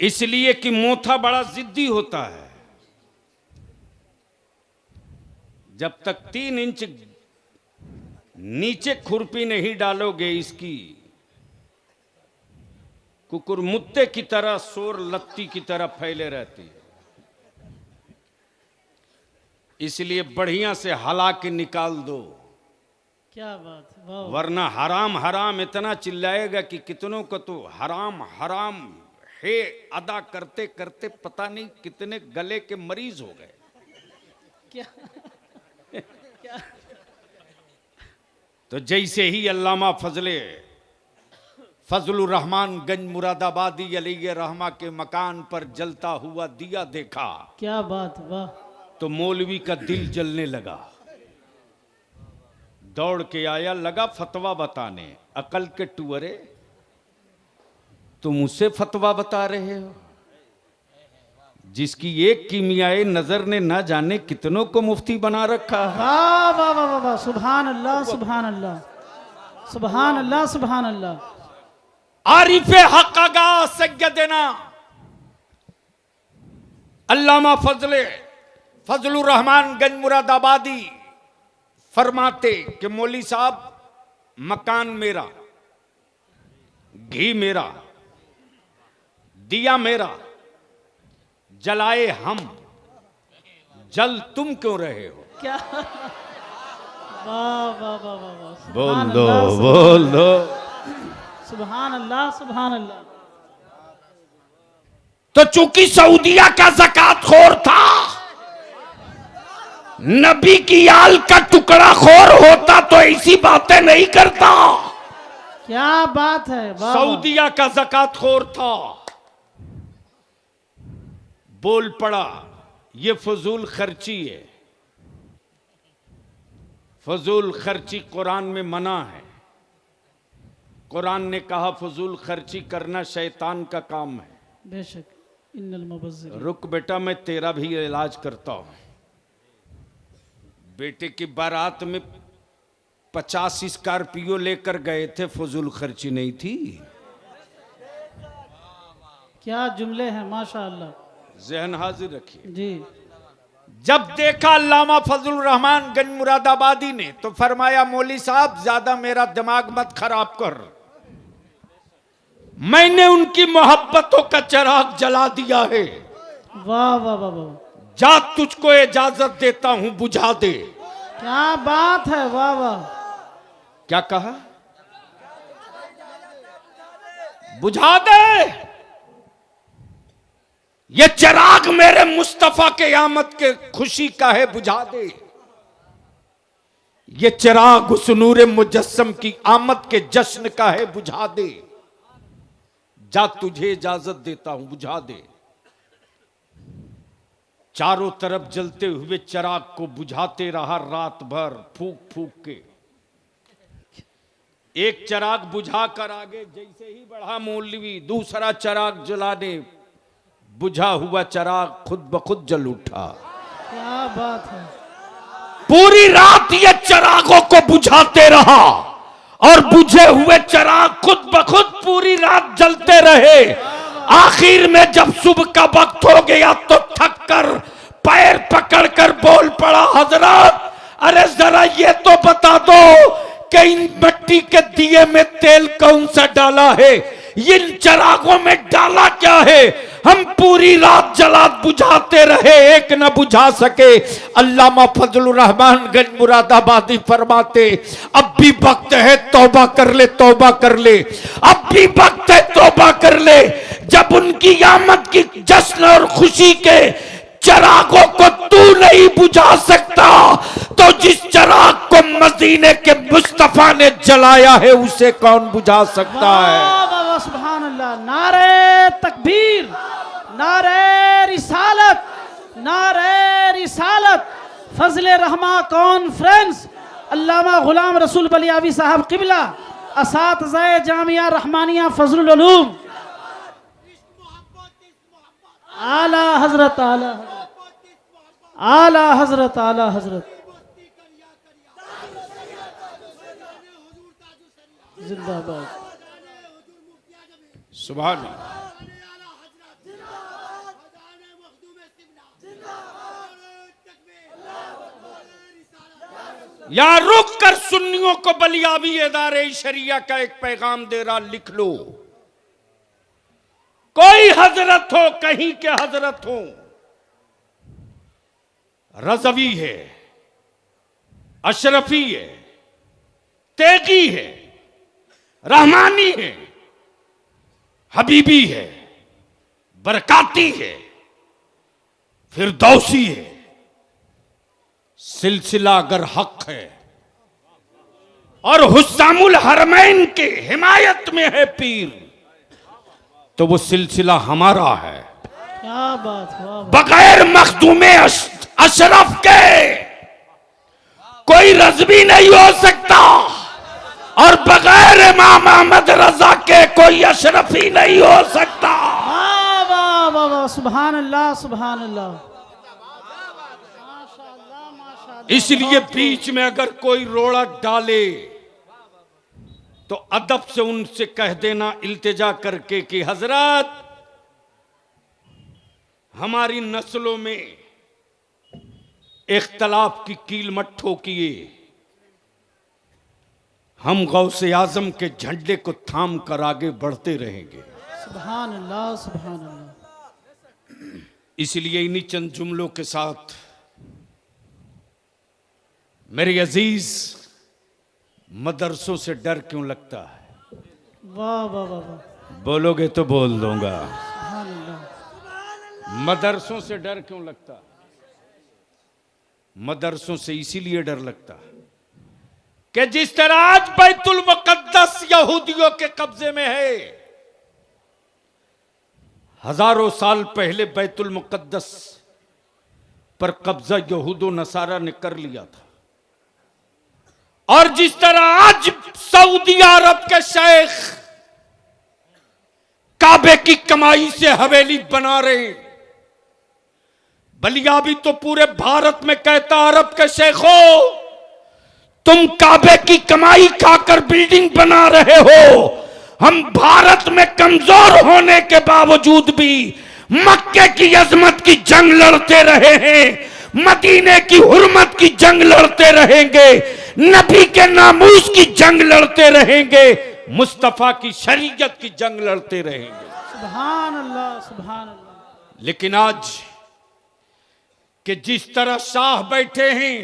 इसलिए कि मोथा बड़ा जिद्दी होता है। जब तक 3 इंच नीचे खुरपी नहीं डालोगे, इसकी कुकुरमुत्ते की तरह शोर लत्ती की तरह फैले रहती है। इसलिए बढ़िया से हला के निकाल दो, क्या बात है, वाह। वरना हराम हराम इतना चिल्लाएगा कि कितनों को तो हराम हराम है अदा करते करते पता नहीं कितने गले के मरीज हो गए। क्या क्या? तो जैसे ही अल्लामा फजलुर रहमान गंज मुरादाबादी अलैहि रहमा के मकान पर जलता हुआ दिया देखा, क्या बात, वाह। तो मौलवी का दिल जलने लगा। दौड़ के आया, लगा फतवा बताने। अकल के टुअरे, तुम उसे फतवा बता रहे हो जिसकी एक कीमियाई नजर ने ना जाने कितनों को मुफ्ती बना रखा है। वाह वाह वाह वाह वाह, सुभान अल्लाह सुभान अल्लाह सुभान अल्लाह सुभान अल्लाह। आरिफे हक आगा सैयदना अल्लामा फजलुर रहमान गंज मुरादाबादी फरमाते कि मौली साहब, मकान मेरा, घी मेरा, दिया मेरा, जलाए हम, जल तुम क्यों रहे हो? क्या? वाह वाह वाह वाह वाह। बोल दो बोल दो। सुभान अल्लाह सुभान अल्लाह। तो चूंकि सऊदिया का ज़कात खोर था, नबी की आल का टुकड़ा खोर होता तो ऐसी बातें नहीं करता। क्या बात है, वाह। सऊदिया का ज़कात खोर था, बोल पड़ा ये फजूल खर्ची है। फजूल खर्ची कुरान में मना है। कुरान ने कहा फजूल खर्ची करना शैतान का काम है। बेशक, इन्नल मुबज़्ज़िरीन। रुक बेटा, मैं तेरा भी इलाज करता हूं। बेटे की बारात में 50 स्कॉर्पियो लेकर गए थे, फजूल खर्ची नहीं थी। क्या जुमले हैं माशाअल्लाह। जहन हाजिर रखिए। जी। जब देखा अल्लामा फजलुर रहमान गंज मुरादाबादी ने, तो फरमाया मौली साहब, ज्यादा मेरा दिमाग मत खराब कर। मैंने उनकी मोहब्बतों का चिराग जला दिया है। वाह वाह वाह वाह। जा, तुझको इजाजत देता हूं, बुझा दे। क्या बात है, वाह वाह। क्या कहा? बुझा दे। ये चिराग मेरे मुस्तफा के आमद के खुशी का है, बुझा दे। ये चिराग उस नूरे मुजस्सम की आमद के जश्न का है, बुझा दे। जा, तुझे इजाजत देता हूं, बुझा दे। चारों तरफ जलते हुए चिराग को बुझाते रहा रात भर, फूक फूक के। एक चिराग बुझा कर आगे जैसे ही बढ़ा मौलवी, दूसरा चिराग जला दे, बुझा हुआ चिराग खुद ब खुद जल उठा। क्या बात है। पूरी रात ये चिरागों को बुझाते रहा और बुझे हुए चिराग खुद ब खुद पूरी रात जलते रहे। आखिर में जब सुबह का वक्त हो गया तो थक कर पैर पकड़कर बोल पड़ा, हजरत अरे जरा ये तो बता दो कि इन मिट्टी के दिए में तेल कौन सा डाला है, इन चिरागों में डाला क्या है। हम पूरी रात जला बुझाते रहे, एक न बुझा सके। अल्लामा फजलुर रहमान गंज मुरादाबादी फरमाते, अब भी वक्त है तौबा कर ले, तौबा कर ले, अब भी वक्त है तौबा कर ले। जब उनकी आमद की जश्न और खुशी के चिरागों को तू नहीं बुझा सकता तो जिस चिराग को मदीने के मुस्तफा ने जलाया है उसे कौन बुझा सकता है। वाह सुभान अल्लाह। नारे तकबीर, नारे रिसालत, नारे रिसालत। फजले रहमा कॉन्फ्रेंस, अल्लामा गुलाम रसूल बलियावी साहब किबला, असातिज़ाए जामिया रहमानिया फजलुल उलूम, आला हजरत, आला हजरत, आला हजरत, जिंदाबाद। सुभान या रुक कर सुन्नियों को बलियावी इदारे शरिया का एक पैगाम दे रहा, लिख लो। कोई हजरत हो, कहीं के हजरत हो, रज़वी है, अशरफी है, तेगी है, रहमानी है, हबीबी है, बरकाती है, फिरदौसी है, सिलसिला अगर हक है और हुस्सामुल हरमैन के हिमायत में है पीर, तो वो सिलसिला हमारा है। क्या बात है। बगैर मखदूमे अशरफ के कोई रज़वी नहीं हो सकता और बगैर इमाम अहमद रजा के कोई अशरफी नहीं हो सकता। वाह वाह वाह वाह, सुभान अल्लाह, सुभान अल्लाह, माशाअल्लाह, माशाअल्लाह। इसलिए बीच में अगर कोई रोड़ा डाले तो अदब से उनसे कह देना इल्तिजा करके कि हजरत हमारी नस्लों में इख्तलाफ की कील मत ठोकिए, हम गौसे आजम के झंडे को थाम कर आगे बढ़ते रहेंगे। सुभान अल्लाह, सुभान अल्लाह। इसलिए इन्हीं चंद जुमलों के साथ मेरे अजीज, मदरसों से डर क्यों लगता है? वाह वाह वाह वाह, बोलोगे तो बोल दूंगा। सुभान अल्लाह। मदरसों से डर क्यों लगता? मदरसों से इसीलिए डर लगता कि जिस तरह आज बैतुल मुकद्दस यहूदियों के कब्जे में है, हजारों साल पहले बैतुल मुकद्दस पर कब्जा यहूदो नसारा ने कर लिया था। और जिस तरह आज सऊदी अरब के शेख काबे की कमाई से हवेली बना रहे हैं, बलियावी तो पूरे भारत में कहता, अरब के शेखों तुम काबे की कमाई खाकर बिल्डिंग बना रहे हो, हम भारत में कमजोर होने के बावजूद भी मक्के की अजमत की जंग लड़ते रहे हैं, मदीने की हुर्मत की जंग लड़ते रहेंगे, नबी के नामूस की जंग लड़ते रहेंगे, मुस्तफा की शरीयत की जंग लड़ते रहेंगे। सुभान अल्लाह, सुभान अल्लाह। लेकिन आज कि जिस तरह शाह बैठे हैं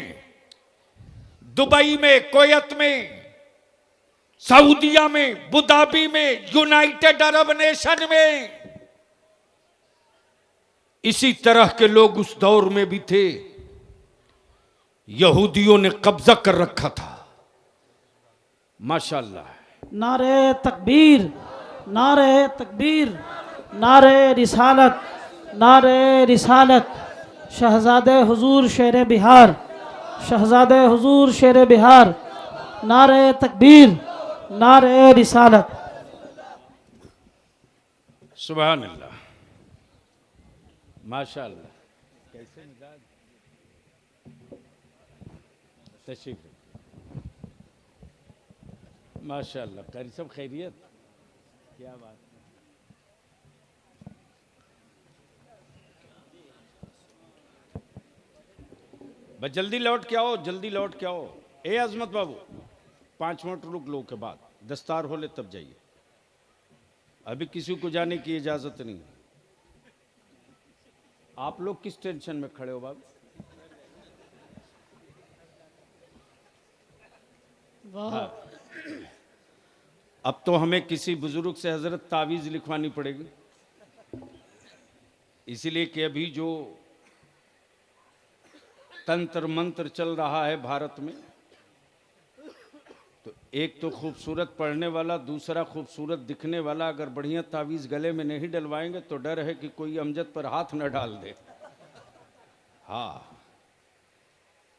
दुबई में, कुवैत में, सऊदिया में, अबुधाबी में, यूनाइटेड अरब नेशन में, इसी तरह के लोग उस दौर में भी थे। यहूदियों ने कब्जा कर रखा था। माशाअल्लाह। नारे तकबीर, नारे तकबीर, नारे रिसालत, नारे रिसालत। शहजादे हुजूर शेर बिहार, शहजादे हुजूर शेर बिहार। नारे तकबीर, नारे रिसालत। सुभान अल्लाह, माशा अल्लाह। कैसे मिजाज? तशरीफ माशा अल्लाह। कारी सब खैरियत? क्या बात। बस जल्दी लौट के आओ, जल्दी लौट के आओ। ए अजमत बाबू, 5 मिनट रुक लो के बाद दस्तार हो ले तब जाइए। अभी किसी को जाने की इजाजत नहीं। आप लोग किस टेंशन में खड़े हो बाबू? हाँ। अब तो हमें किसी बुजुर्ग से हजरत तावीज़ लिखवानी पड़ेगी, इसीलिए कि अभी जो तंत्र मंत्र चल रहा है भारत में, तो एक तो खूबसूरत पढ़ने वाला, दूसरा खूबसूरत दिखने वाला अगर बढ़िया तावीज़ गले में नहीं डलवाएंगे तो डर है कि कोई अमजद पर हाथ न डाल दे। हाँ,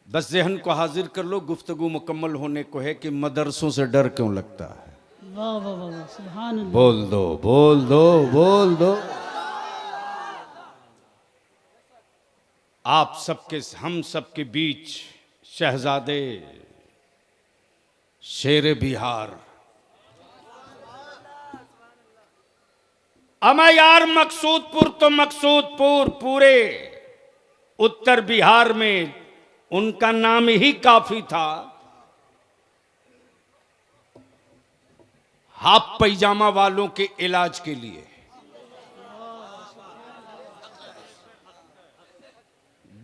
बस जहन को हाजिर कर लो, गुफ्तगू मुकम्मल होने को है कि मदरसों से डर क्यों लगता है। वाह वाह वाह वाह, सुभान अल्लाह। बोल दो, बोल दो, बोल दो। आप सबके, हम सबके बीच शहजादे शेर बिहार अमा यार मकसूदपुर, तो मकसूदपुर पूरे उत्तर बिहार में उनका नाम ही काफी था। हाफ पैजामा वालों के इलाज के लिए।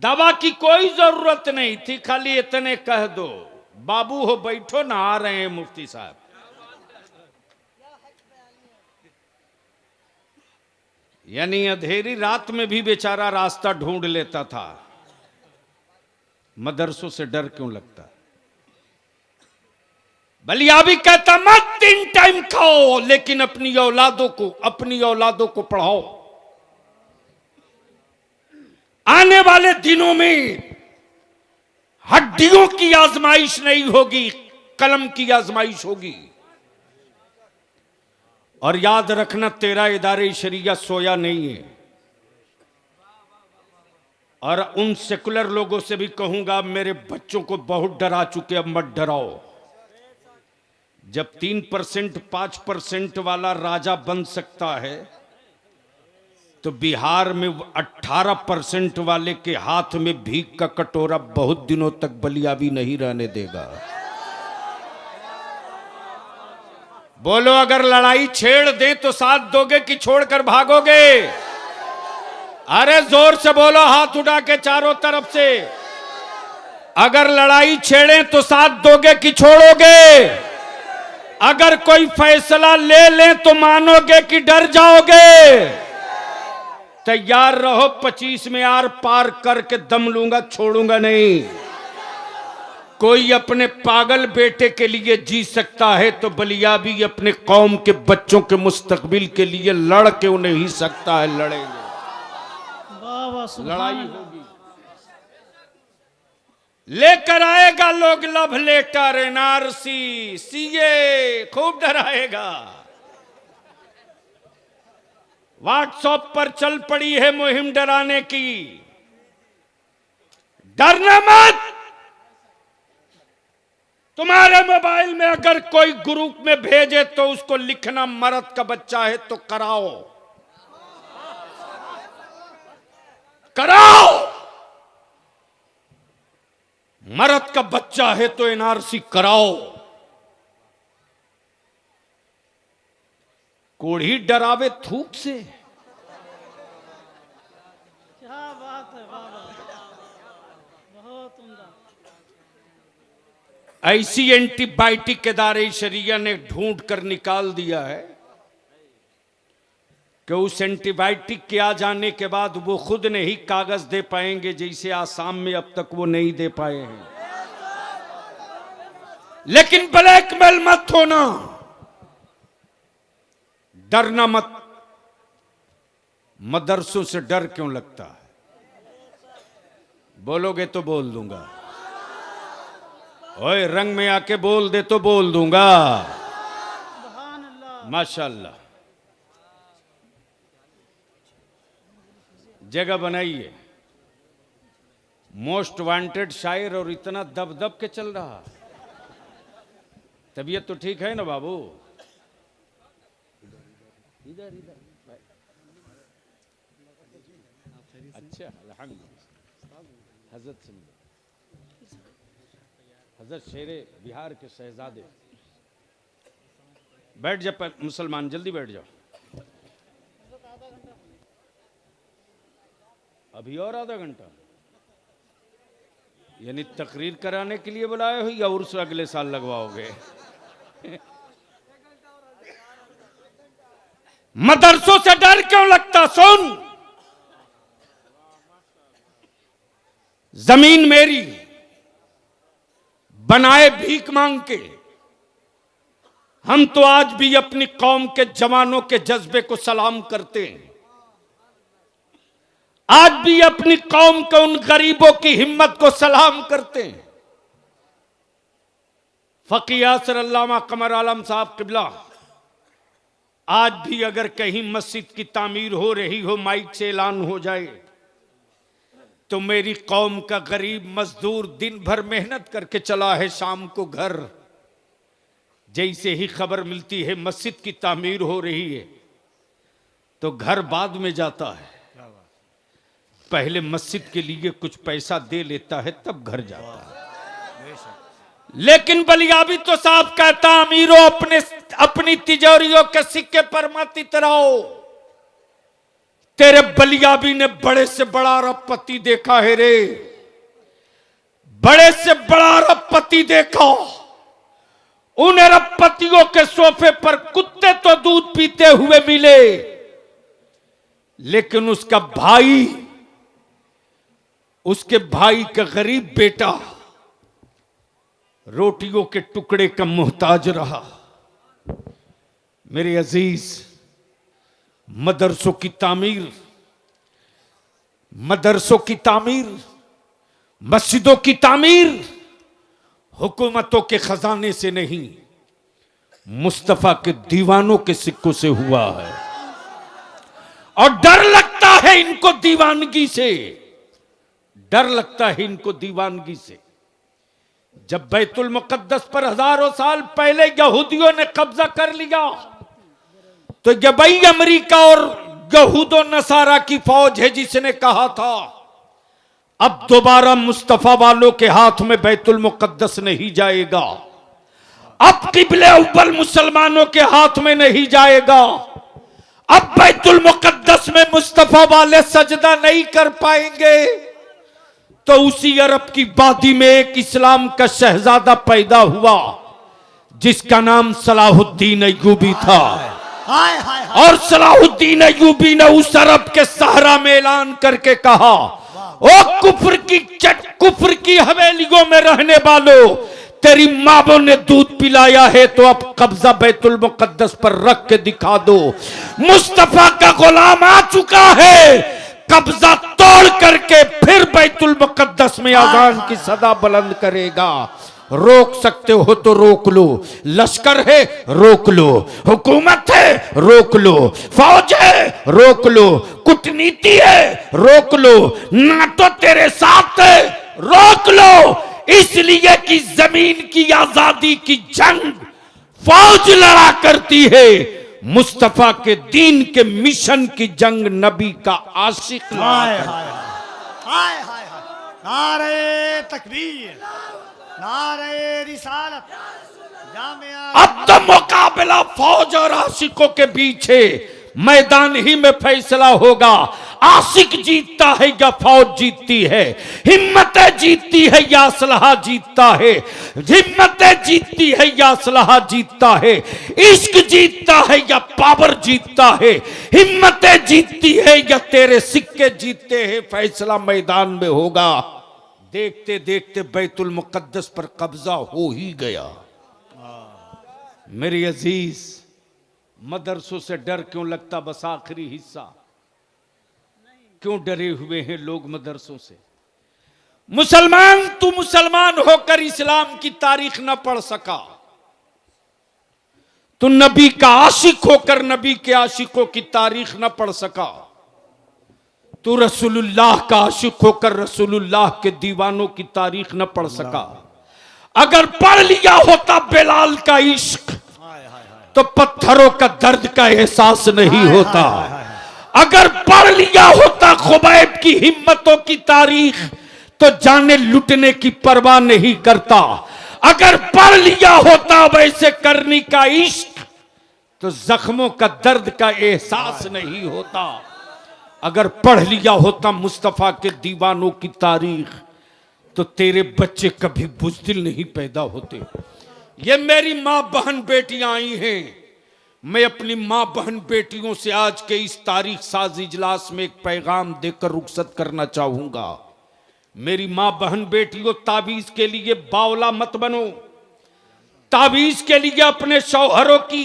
दवा की कोई जरूरत नहीं थी, खाली इतने कह दो, बाबू हो बैठो ना, आ रहे हैं मुफ्ती साहब। यानी अंधेरी रात में भी बेचारा रास्ता ढूंढ लेता था। मदरसों से डर क्यों लगता? बलिया भी कहता मत 3 टाइम खाओ, लेकिन अपनी औलादों को पढ़ाओ। आने वाले दिनों में हड्डियों की आजमाइश नहीं होगी, कलम की आजमाइश होगी। और याद रखना, तेरा इदारे शरिया सोया नहीं है। और उन सेकुलर लोगों से भी कहूंगा, मेरे बच्चों को बहुत डरा चुके, अब मत डराओ। जब 3% 5% वाला राजा बन सकता है, तो बिहार में 18% वाले के हाथ में भीख का कटोरा बहुत दिनों तक बलिया भी नहीं रहने देगा। बोलो, अगर लड़ाई छेड़ दे तो साथ दोगे कि छोड़कर भागोगे? अरे जोर से बोलो, हाथ उठा के चारों तरफ से। अगर लड़ाई छेड़े तो साथ दोगे कि छोड़ोगे? अगर कोई फैसला ले ले तो मानोगे कि डर जाओगे? तैयार रहो, 25 में आर पार करके दम लूंगा, छोड़ूंगा नहीं। कोई अपने पागल बेटे के लिए जी सकता है, तो बलिया भी अपने कौम के बच्चों के मुस्तकबिल के लिए लड़ क्यों नहीं सकता है? लड़ेंगे, लड़ाई होगी। लेकर आएगा लोग लव लेटर, एनआरसी, सीए, खूब डराएगा। व्हाट्सएप पर चल पड़ी है मुहिम डराने की। डरना मत। तुम्हारे मोबाइल में अगर कोई ग्रुप में भेजे तो उसको लिखना, मर्द का बच्चा है तो कराओ, कराओ। मर्द का बच्चा है तो एनआरसी कराओ। कोढ़ी डरावे थूक से। क्या बात है, बाबा बहुत उम्दा। ऐसी एंटीबायोटिक इदारे शरिया ने ढूंढ कर निकाल दिया है कि उस एंटीबायोटिक के आ जाने के बाद वो खुद नहीं कागज दे पाएंगे, जैसे आसाम में अब तक वो नहीं दे पाए हैं। लेकिन ब्लैकमेल मत होना, डरना मत। मदरसों से डर क्यों लगता है? बोलोगे तो बोल दूंगा। ओए, रंग में आके बोल दे तो बोल दूंगा। माशाल्लाह, जगह बनाइए। मोस्ट वांटेड शायर और इतना दब दब के चल रहा। तबीयत तो ठीक है ना बाबू? इधर इधर। अच्छा, अल्हम्दुलिल्लाह। हजरत से हजरत शेरे बिहार के शहजादे। बैठ जा मुसलमान, जल्दी बैठ जाओ। अभी और आधा घंटा, यानी तकरीर कराने के लिए बुलाए हो या उर्स अगले साल लगवाओगे? मदरसों से डर क्यों लगता? सुन, जमीन मेरी, बनाए भीख मांग के। हम तो आज भी अपनी कौम के जवानों के जज्बे को सलाम करते हैं। आज भी अपनी कौम के उन गरीबों की हिम्मत को सलाम करते हैं। फकीह यासिर अल्लामा कमर आलम साहब किबला, आज भी अगर कहीं मस्जिद की तामीर हो रही हो, माइक से ऐलान हो जाए, तो मेरी कौम का गरीब मजदूर दिन भर मेहनत करके चला है, शाम को घर, जैसे ही खबर मिलती है मस्जिद की तामीर हो रही है, तो घर बाद में जाता है। पहले मस्जिद के लिए कुछ पैसा दे लेता है, तब घर जाता है। लेकिन बलियाबी तो साहब कहता, अमीरों अपनी तिजोरियों के सिक्के पर मत इतराओ। तेरे बलियाबी ने बड़े से बड़ा अरबपति देखा है रे, बड़े से बड़ा अरबपति देखा। उन अरबपतियों के सोफे पर कुत्ते तो दूध पीते हुए मिले, लेकिन उसके भाई का गरीब बेटा रोटियों के टुकड़े का मोहताज रहा। मेरे अजीज, मदरसों की तामीर, मस्जिदों की तामीर हुकूमतों के खजाने से नहीं, मुस्तफा के दीवानों के सिक्कों से हुआ है। और डर लगता है इनको दीवानगी से, डर लगता है इनको दीवानगी से। जब बैतुल मुकद्दस पर हजारों साल पहले यहूदियों ने कब्जा कर लिया, तो यबई अमेरिका और यहूदो नसारा की फौज है जिसने कहा था अब दोबारा मुस्तफा वालों के हाथ में बैतुल मुकद्दस नहीं जाएगा, अब किबले अव्वल मुसलमानों के हाथ में नहीं जाएगा, अब बैतुल मुकद्दस में मुस्तफा वाले सजदा नहीं कर पाएंगे। तो उसी अरब की वादी में एक इस्लाम का शहजादा पैदा हुआ जिसका नाम सलाहुद्दीन अय्यूबी था। और सलाहुद्दीन अय्यूबी ने उस अरब के सहरा में ऐलान करके कहा, ओ कुफ्र की हवेलियों में रहने वालों, तेरी माँ ने दूध पिलाया है तो अब कब्जा बैतुल मुकद्दस पर रख के दिखा दो। मुस्तफा का गुलाम आ चुका है, कब्जा तोड़ करके फिर बैतुल मुकद्दस में अजान की सदा बुलंद करेगा। रोक सकते हो तो रोक लो, लश्कर है रोक लो, हुकूमत है रोक लो, फौज है रोक लो, कूटनीति है रोक लो, नाटो तेरे साथ है रोक लो। इसलिए कि जमीन की आजादी की जंग फौज लड़ा करती है, मुस्तफा के दीन के मिशन की जंग नबी का आशिक लड़ा। नारे तकबीर, नारे रिसालत। अब तो मुकाबला फौज और आशिकों के बीच है, मैदान ही में फैसला होगा। आशिक जीतता है या फौज जीतती है, हिम्मतें जीतती है या असलहा जीतता है, हिम्मतें जीतती है या असलहा जीतता है, इश्क जीतता है या पावर जीतता है, हिम्मतें जीतती है या तेरे सिक्के जीतते हैं। फैसला मैदान में होगा। देखते देखते बैतुल मुकद्दस पर कब्जा हो ही गया। मेरे अजीज, मदरसों से डर क्यों लगता? बस आखिरी हिस्सा, क्यों डरे हुए हैं लोग मदरसों से? मुसलमान, तू मुसलमान होकर इस्लाम की तारीख न पढ़ सका, तू नबी का आशिक होकर नबी के आशिकों की तारीख न पढ़ सका। तू रसूलुल्लाह का आशिक होकर रसूलुल्लाह के दीवानों की तारीख न पढ़ सका। अगर पढ़ लिया होता बेलाल का इश्क तो पत्थरों का दर्द का एहसास नहीं होता। अगर पढ़ लिया होता खुबैब की हिम्मतों की तारीख तो जाने लुटने की परवाह नहीं करता। अगर पढ़ लिया होता वैसे करनी का इश्क तो जख्मों का दर्द का एहसास नहीं होता। अगर पढ़ लिया होता मुस्तफा के दीवानों की तारीख तो तेरे बच्चे कभी बुज़दिल नहीं पैदा होते। ये मेरी मां बहन बेटियां आई हैं। मैं अपनी मां बहन बेटियों से आज के इस तारीख साज इजलास में एक पैगाम देकर रुखसत करना चाहूंगा। मेरी मां बहन बेटियों, ताबीज के लिए बावला मत बनो। ताबीज के लिए अपने शौहरों की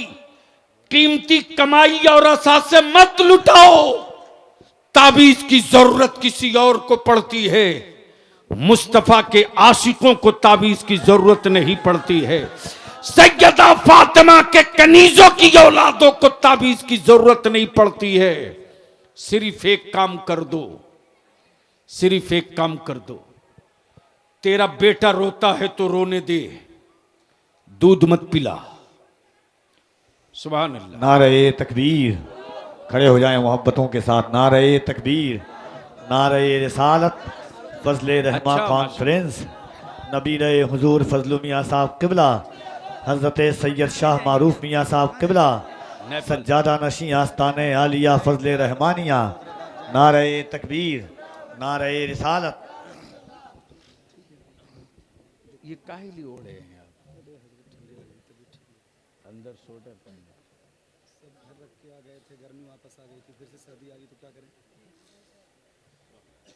कीमती कमाई और असास से मत लुटाओ। ताबीज की जरूरत किसी और को पड़ती है, मुस्तफा के आशिकों को ताबीज की जरूरत नहीं पड़ती है। सैयदा फातिमा के कनीजों की औलादों को ताबीज की जरूरत नहीं पड़ती है। सिर्फ एक काम कर दो, सिर्फ एक काम कर दो। तेरा बेटा रोता है तो रोने दे, दूध मत पिला। सुभान अल्लाह। नारे तकबीर, खड़े हो जाएं मोहब्बतों के साथ। नारे तकबीर, नारे रिसालत, फजले रहमा अच्छा, कॉन्फ्रेंस, नबी रहे हुजूर फजलु मियाँ साहब किबला, हजरत सैयद शाह मारूफ मियाँ साहब किबला, सज्जादा नशी आस्ताने आलिया फजले रहमानिया। नारे तकबीर, नारे रिसालत। ये काहे लिए ओढ़े हैं आप? अंदर स्वेटर पहने सब घर रख के आ गए थे, गर्मी वापस आ गई थी, फिर से सर्दी आ गई तो क्या करें।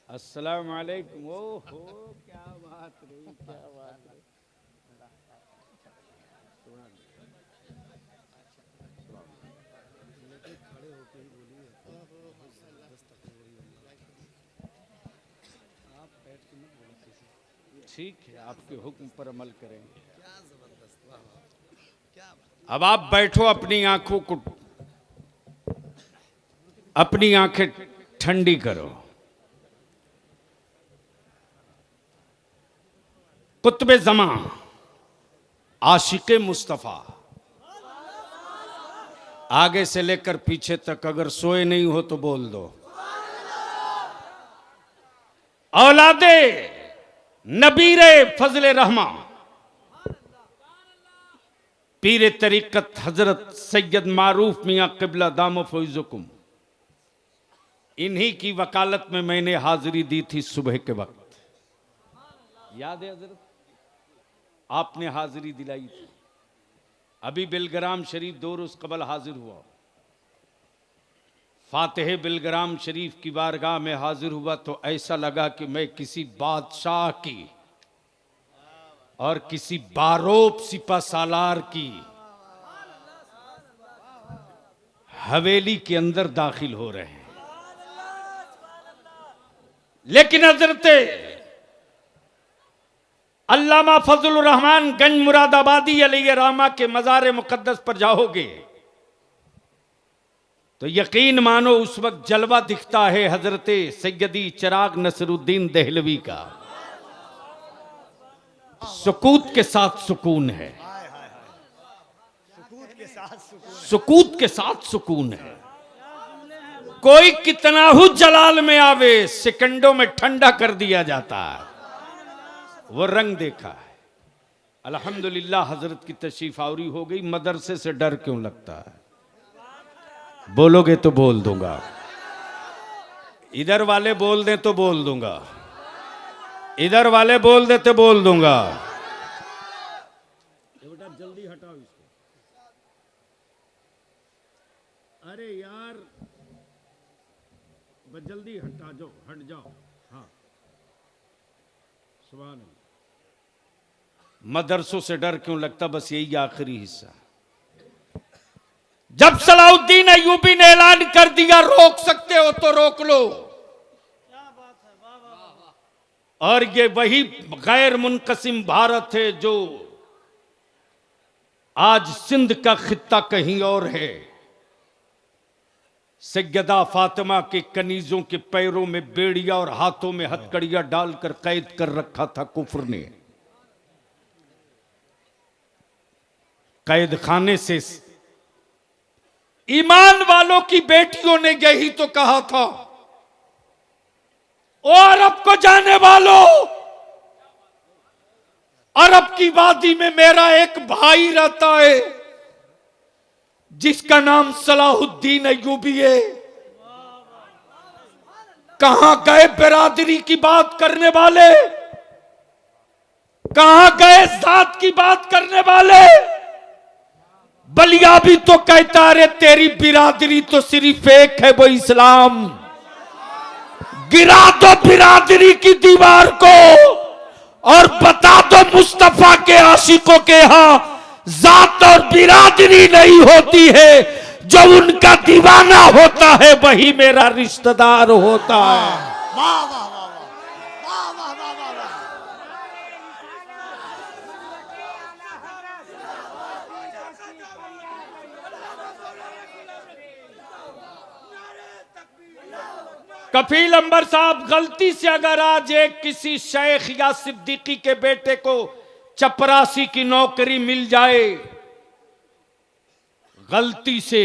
अस्सलाम वालेकुम। ओहो क्या बात रही, क्या बात रही। ठीक है, आपके हुक्म पर अमल करेंगे। अब आप बैठो, अपनी आंखों को, अपनी आंखें ठंडी करो। कुतुब ज़मा, आशिके मुस्तफ़ा, आगे से लेकर पीछे तक, अगर सोए नहीं हो तो बोल दो। औलादे नबीरे फजले रहमा, पीरे तरीकत हजरत सैयद मारूफ मियाँ किबला दामो फौजुकुम, इन्हीं की वकालत में मैंने हाजिरी दी थी सुबह के वक्त। याद है हजरत, आपने हाजिरी दिलाई थी। अभी बिलग्राम शरीफ 2 रोज कबल हाजिर हुआ। फातिह बिलग्राम शरीफ की बारगाह में हाजिर हुआ तो ऐसा लगा कि मैं किसी बादशाह की और किसी बारोब सिपा सालार की हवेली के अंदर दाखिल हो रहे हैं। लेकिन हजरत अल्लामा फजलुर रहमान गंज मुरादाबादी अलैहि रहमा के मज़ार मुक़द्दस पर जाओगे तो यकीन मानो उस वक्त जलवा दिखता है हजरत सैयदी चिराग नसरुद्दीन देहलवी का। सुकूत के साथ सुकून है, सुकूत के साथ सुकून है। कोई कितना ही जलाल में आवे, सेकंडों में ठंडा कर दिया जाता है। वो रंग देखा है। अल्हम्दुलिल्लाह हजरत की तशरीफ आवरी हो गई। मदरसे से डर क्यों लगता है? बोलोगे तो बोल दूंगा, इधर वाले बोल दें तो बोल दूंगा, इधर वाले बोल दे तो बोल दूंगा। बेटा जल्दी हटाओ इसको। अरे यार बस जल्दी हटा जाओ, हट जाओ। हाँ सुभान अल्लाह। मदरसों से डर क्यों लगता? बस यही आखिरी हिस्सा। जब सलाउद्दीन अय्यूबी ने ऐलान कर दिया रोक सकते हो तो रोक लो, और ये वही गैर मुनकसिम भारत है जो आज सिंध का खित्ता कहीं और है। सैयदा फातिमा के कनीजों के पैरों में बेड़िया और हाथों में हथकड़ियां डालकर कैद कर रखा था कुफ्र ने। कैद खाने से ईमान वालों की बेटियों ने यही तो कहा था, ओ अरब को जाने वालों, अरब की वादी में मेरा एक भाई रहता है जिसका नाम सलाहुद्दीन अय्यूबी है। कहां गए बिरादरी की बात करने वाले, कहां गए जात की बात करने वाले। बलिया भी तो कहता रे तेरी बिरादरी तो सिर्फ एक है, वो इस्लाम। गिरा दो बिरादरी की दीवार को और बता दो मुस्तफा के आशिकों के यहां जात और बिरादरी नहीं होती है, जो उनका दीवाना होता है वही मेरा रिश्तेदार होता है। वाह वाह वाह वाह वाह वाह वाह वाह वाह। कफील अंबर साहब, गलती से अगर आज एक किसी शेख या सिद्दीकी के बेटे को चपरासी की नौकरी मिल जाए, गलती से,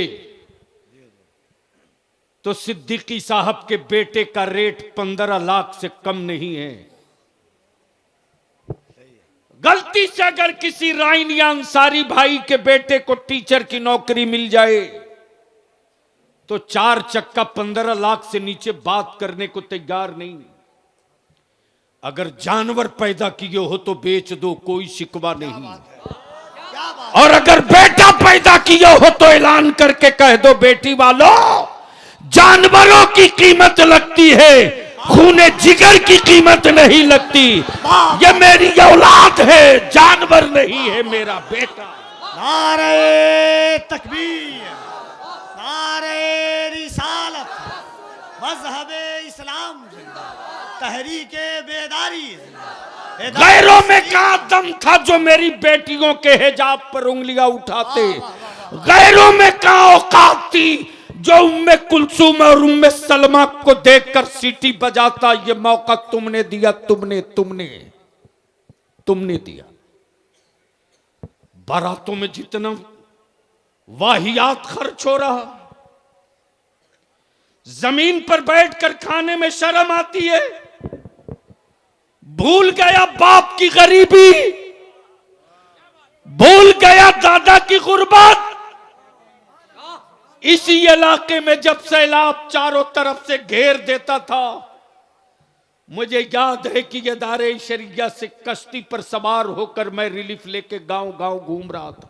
तो सिद्दीकी साहब के बेटे का रेट 15 लाख से कम नहीं है। गलती से अगर किसी राइन या अंसारी भाई के बेटे को टीचर की नौकरी मिल जाए तो 4 चक्का 15 लाख से नीचे बात करने को तैयार नहीं। अगर जानवर पैदा किए हो तो बेच दो, कोई शिकवा नहीं। और अगर बेटा पैदा किए हो तो ऐलान करके कह दो, बेटी वालों, जानवरों की कीमत लगती है, खूने जिगर की कीमत नहीं लगती। ये मेरी औलाद है, जानवर नहीं है मेरा बेटा। नारे तकबीर, नारे रिसालत, मज़हबे इस्लाम, तहरीके बेदारी। गैरों में कहां दम था जो मेरी बेटियों के हिजाब पर उंगलियां उठाते। गैरों में कहां औकात थी जो उम्मे कुलसूम और उम्मे सलमा को देखकर सीटी बजाता। ये मौका तुमने दिया, तुमने तुमने तुमने दिया। बारातों में जितना वाहियात खर्च हो रहा, जमीन पर बैठकर खाने में शर्म आती है। भूल गया बाप की गरीबी, भूल गया दादा की गुर्बत। इसी इलाके में जब सैलाब चारों तरफ से घेर देता था, मुझे याद है कि ये दारे शरिया से कश्ती पर सवार होकर मैं रिलीफ लेके गांव गांव घूम रहा था।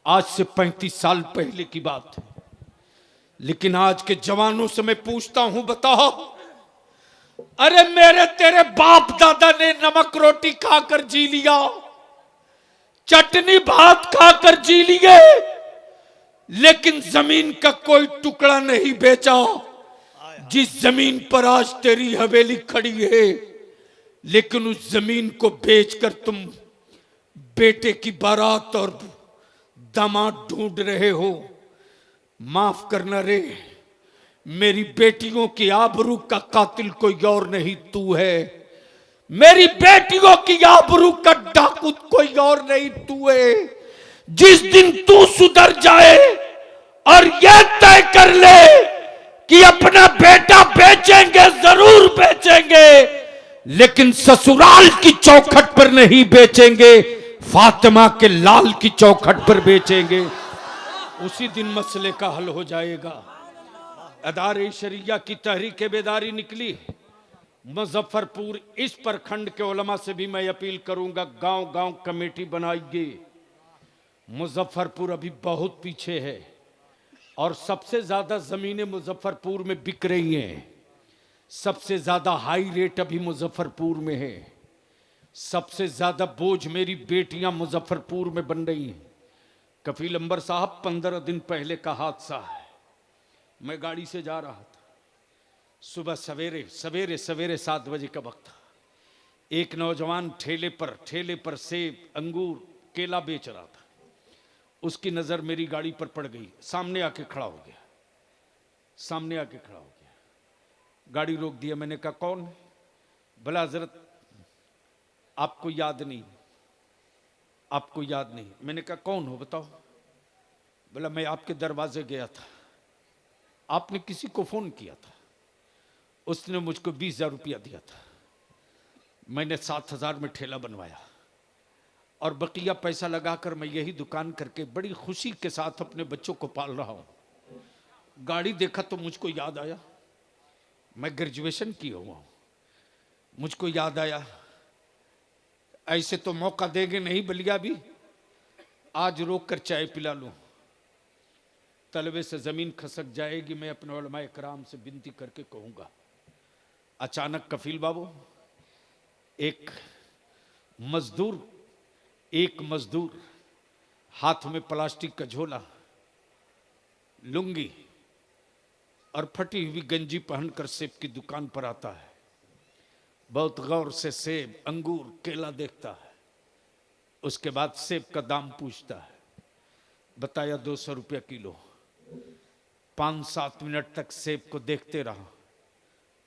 आज से 35 साल पहले की बात है। लेकिन आज के जवानों से मैं पूछता हूं, बताओ, अरे मेरे तेरे बाप दादा ने नमक रोटी खाकर जी लिया, चटनी भात खाकर जी लिए, लेकिन जमीन का कोई टुकड़ा नहीं बेचा। जिस जमीन पर आज तेरी हवेली खड़ी है, लेकिन उस जमीन को बेचकर तुम बेटे की बारात और दामाद ढूंढ रहे हो। माफ करना रे, मेरी बेटियों की आबरू का कातिल कोई और नहीं, तू है। मेरी बेटियों की आबरू का डाकू कोई और नहीं, तू है। जिस दिन तू सुधर जाए और यह तय कर ले कि अपना बेटा बेचेंगे, जरूर बेचेंगे, लेकिन ससुराल की चौखट पर नहीं बेचेंगे, फातिमा के लाल की चौखट पर बेचेंगे। उसी दिन मसले का हल हो जाएगा। अदारे शरिया की तहरीक बेदारी निकली। मुजफ्फरपुर इस प्रखंड के उलमा से भी मैं अपील करूंगा, गांव गांव कमेटी बनाइए। मुजफ्फरपुर अभी बहुत पीछे है और सबसे ज्यादा जमीनें मुजफ्फरपुर में बिक रही हैं। सबसे ज्यादा हाई रेट अभी मुजफ्फरपुर में है। सबसे ज्यादा बोझ मेरी बेटियां मुजफ्फरपुर में बन रही हैं। कफील अंबर साहब, 15 दिन पहले का हादसा है। मैं गाड़ी से जा रहा था, सुबह सवेरे सवेरे सवेरे 7 बजे का वक्त था। एक नौजवान ठेले पर सेब, अंगूर, केला बेच रहा था। उसकी नजर मेरी गाड़ी पर पड़ गई, सामने आके खड़ा हो गया, सामने आके खड़ा हो गया, गाड़ी रोक दिया। मैंने कहा कौन? भला हजरत आपको याद नहीं, आपको याद नहीं। मैंने कहा कौन हो बताओ? बोला मैं आपके दरवाजे गया था, आपने किसी को फोन किया था, उसने मुझको 20,000 रुपया दिया था, मैंने 7,000 में ठेला बनवाया और बकिया पैसा लगाकर मैं यही दुकान करके बड़ी खुशी के साथ अपने बच्चों को पाल रहा हूं। गाड़ी देखा तो मुझको याद आया, मैं ग्रेजुएशन किया हुआ हूं, मुझको याद आया ऐसे तो मौका देंगे नहीं बलिया भी, आज रोक कर चाय पिला लूं, तलवे से जमीन खसक जाएगी। मैं अपने उलमाए कराम से विनती करके कहूंगा। अचानक कफील बाबू एक मजदूर हाथ में प्लास्टिक का झोला, लुंगी और फटी हुई गंजी पहनकर सेब की दुकान पर आता है। बहुत गौर से सेब, अंगूर, केला देखता है, उसके बाद सेब का दाम पूछता है। बताया 200 रुपया किलो। 5-7 मिनट तक सेब को देखते रहा,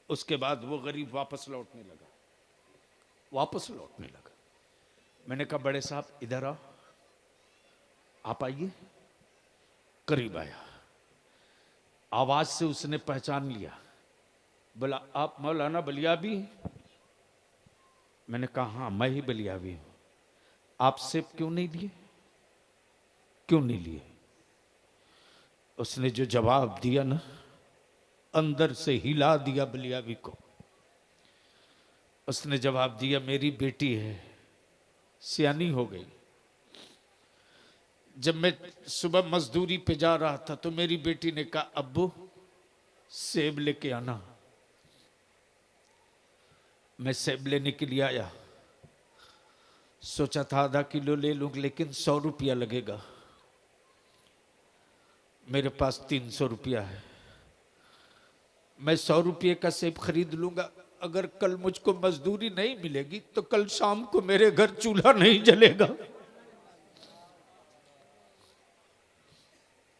उसके बाद वो गरीब वापस लौटने लगा। मैंने कहा बड़े साहब इधर आओ, आप आइए। करीब आया, आवाज से उसने पहचान लिया, बोला आप मौलाना बलियाबी? मैंने कहा हाँ मैं ही बलियाबी हूं। आप सेब क्यों नहीं लिए? क्यों नहीं लिए? उसने जो जवाब दिया ना, अंदर से हिला दिया बलियाबी को। उसने जवाब दिया मेरी बेटी है, सियानी हो गई। जब मैं सुबह मजदूरी पे जा रहा था तो मेरी बेटी ने कहा अब्बू सेब लेके आना। मैं सेब लेने के लिए आया, सोचा था आधा किलो ले लूं, लेकिन 100 रुपया लगेगा। मेरे पास 300 रुपया है, मैं 100 रुपये का सेब खरीद लूंगा। अगर कल मुझको मजदूरी नहीं मिलेगी तो कल शाम को मेरे घर चूल्हा नहीं जलेगा,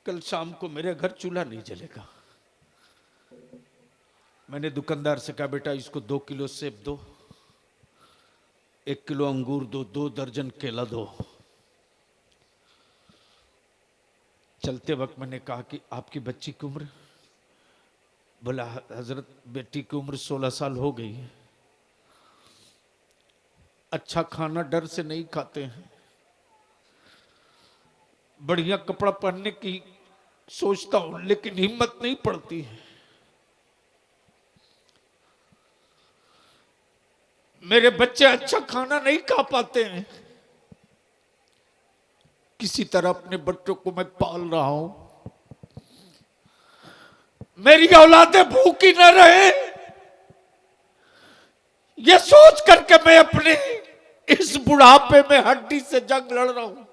कल शाम को मेरे घर चूल्हा नहीं जलेगा। मैंने दुकानदार से कहा बेटा इसको 2 किलो सेब दो, 1 किलो अंगूर दो, 2 दर्जन केला दो। चलते वक्त मैंने कहा कि आपकी बच्ची की उम्र? बोला हजरत बेटी की उम्र 16 साल हो गई है। अच्छा खाना डर से नहीं खाते हैं, बढ़िया कपड़ा पहनने की सोचता हूं लेकिन हिम्मत नहीं पड़ती है। मेरे बच्चे अच्छा खाना नहीं खा पाते हैं, किसी तरह अपने बच्चों को मैं पाल रहा हूं। मेरी औलादें भूखी न रहे, यह सोच करके मैं अपने इस बुढ़ापे में हड्डी से जंग लड़ रहा हूं।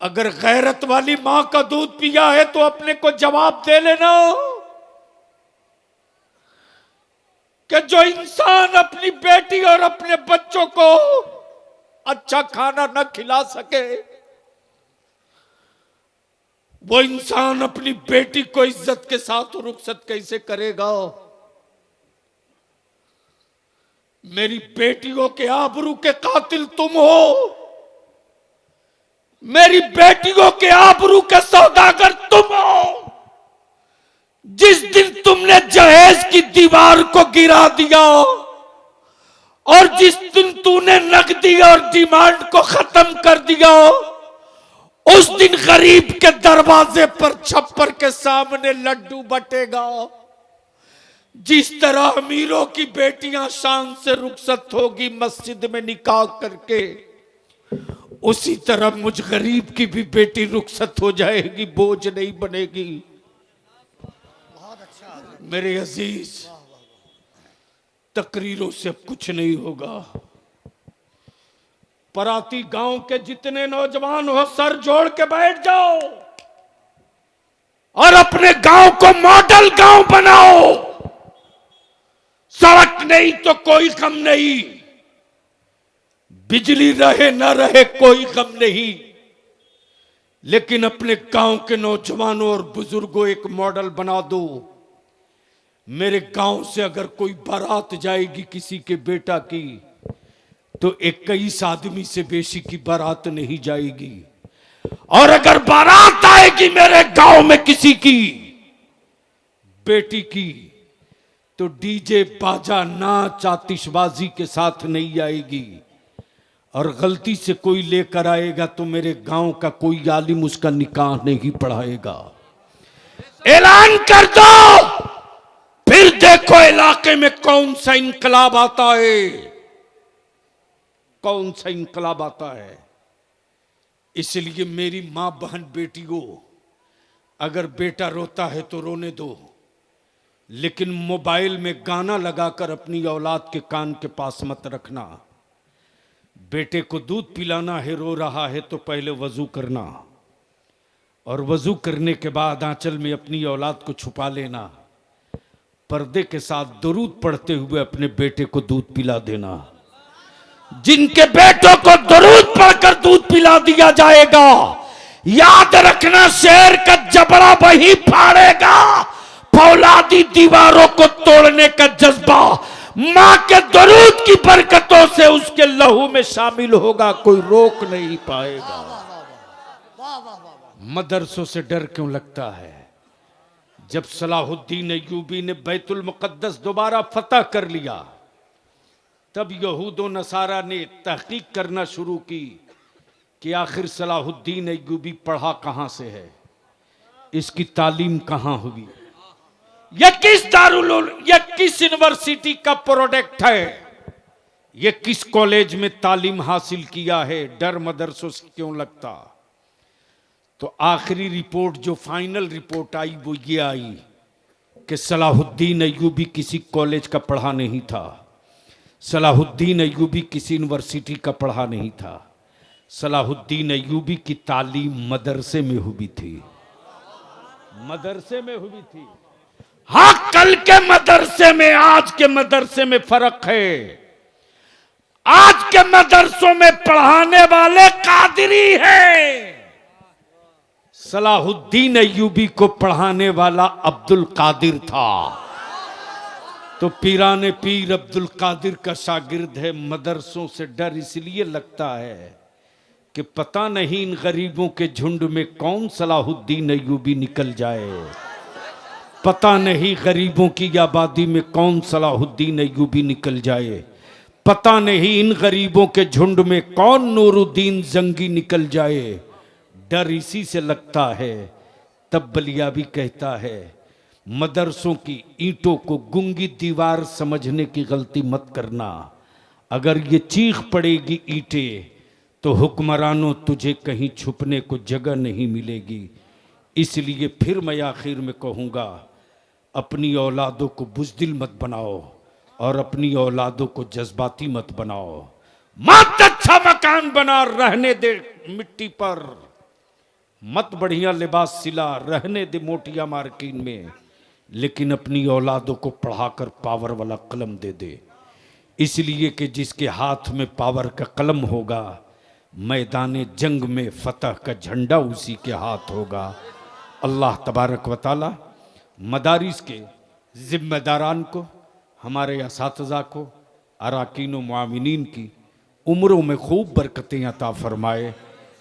अगर गैरत वाली मां का दूध पिया है तो अपने को जवाब दे लेना कि जो इंसान अपनी बेटी और अपने बच्चों को अच्छा खाना न खिला सके, वो इंसान अपनी बेटी को इज्जत के साथ रुखसत कैसे करेगा? मेरी बेटियों के आबरू के कातिल तुम हो, मेरी बेटियों के आबरू के सौदागर तुम हो। जिस दिन तुमने जहेज की दीवार को गिरा दिया और जिस दिन तूने नकदी और डिमांड को खत्म कर दिया, उस दिन गरीब के दरवाजे पर छप्पर के सामने लड्डू बटेगा। जिस तरह अमीरों की बेटियां शान से रुखसत होगी मस्जिद में निकाह करके, उसी तरह मुझ गरीब की भी बेटी रुखसत हो जाएगी, बोझ नहीं बनेगी। मेरे अजीज, तकरीरों से अब कुछ नहीं होगा। पराती गांव के जितने नौजवान हो सर जोड़ के बैठ जाओ और अपने गांव को मॉडल गांव बनाओ। सड़क नहीं तो कोई कम नहीं, बिजली रहे ना रहे कोई गम नहीं, लेकिन अपने गांव के नौजवानों और बुजुर्गों एक मॉडल बना दो। मेरे गांव से अगर कोई बारात जाएगी किसी के बेटा की, तो 21 आदमी से बेशी की बारात नहीं जाएगी। और अगर बारात आएगी मेरे गांव में किसी की बेटी की, तो डीजे बाजा नाच आतिशबाजी के साथ नहीं आएगी। और गलती से कोई लेकर आएगा तो मेरे गांव का कोई आलिम उसका निकाह नहीं पढ़ाएगा। ऐलान कर दो, फिर देखो इलाके में कौन सा इनकलाब आता है, कौन सा इनकलाब आता है। इसलिए मेरी मां बहन बेटियों, अगर बेटा रोता है तो रोने दो, लेकिन मोबाइल में गाना लगाकर अपनी औलाद के कान के पास मत रखना। बेटे को दूध पिलाना है, रो रहा है, तो पहले वजू करना, और वजू करने के बाद आंचल में अपनी औलाद को छुपा लेना, पर्दे के साथ दुरूद पढ़ते हुए अपने बेटे को दूध पिला देना। जिनके बेटों को दुरूद पढ़कर दूध पिला दिया जाएगा, याद रखना शेर का जबड़ा वही फाड़ेगा। फौलादी दीवारों को तोड़ने का जज्बा मां के दुरूद की बरकतों से उसके लहू में शामिल होगा, कोई रोक नहीं पाएगा। मदरसों से डर क्यों लगता है? जब सलाहुद्दीन अय्यूबी ने बैतुल मुकद्दस दोबारा फतह कर लिया, तब यहूद व नसारा ने तहकीक करना शुरू की कि आखिर सलाहुद्दीन अय्यूबी पढ़ा कहां से है, इसकी तालीम कहां हुई, यह किस दारुल उलूम, यह किस यूनिवर्सिटी का प्रोडक्ट है, यह किस कॉलेज में तालीम हासिल किया है। डर मदरसों से क्यों लगता? तो आखिरी रिपोर्ट जो फाइनल रिपोर्ट आई वो ये आई कि सलाहुद्दीन अय्यूबी किसी कॉलेज का पढ़ा नहीं था, सलाहुद्दीन अय्यूबी किसी यूनिवर्सिटी का पढ़ा नहीं था, सलाहुद्दीन अय्यूबी की तालीम मदरसे में हुई थी, मदरसे में हुई थी। हाँ, कल के मदरसे में आज के मदरसे में फर्क है। आज के मदरसों में पढ़ाने वाले कादरी हैं, सलाहुद्दीन अय्यूबी को पढ़ाने वाला अब्दुल कादिर था। तो पीराने पीर अब्दुल कादिर का शागिर्द है। मदरसों से डर इसलिए लगता है कि पता नहीं इन गरीबों के झुंड में कौन सलाहुद्दीन अय्यूबी निकल जाए, पता नहीं गरीबों की आबादी में कौन सलाहुद्दीन अय्यूबी निकल जाए, पता नहीं इन गरीबों के झुंड में कौन नूरुद्दीन जंगी निकल जाए। डर इसी से लगता है। तब बलियाबी कहता है, मदरसों की ईंटों को गूंगी दीवार समझने की गलती मत करना। अगर ये चीख पड़ेगी ईंटें, तो हुक्मरानों तुझे कहीं छुपने को जगह नहीं मिलेगी। इसलिए फिर मैं आखिर में कहूँगा, अपनी औलादों को बुज़दिल मत बनाओ और अपनी औलादों को जज्बाती मत बनाओ। मत अच्छा मकान बना, रहने दे मिट्टी पर, मत बढ़िया लिबास सिला, रहने दे मोटिया मार्किन में, लेकिन अपनी औलादों को पढ़ाकर पावर वाला कलम दे दे। इसलिए कि जिसके हाथ में पावर का कलम होगा, मैदान जंग में फतह का झंडा उसी के हाथ होगा। अल्लाह तबारक व तआला मदारिस के जिम्मेदारान को, हमारे असातिज़ा को, अराकीन व मुआविनीन की उम्रों में खूब बरकतें अता फरमाए।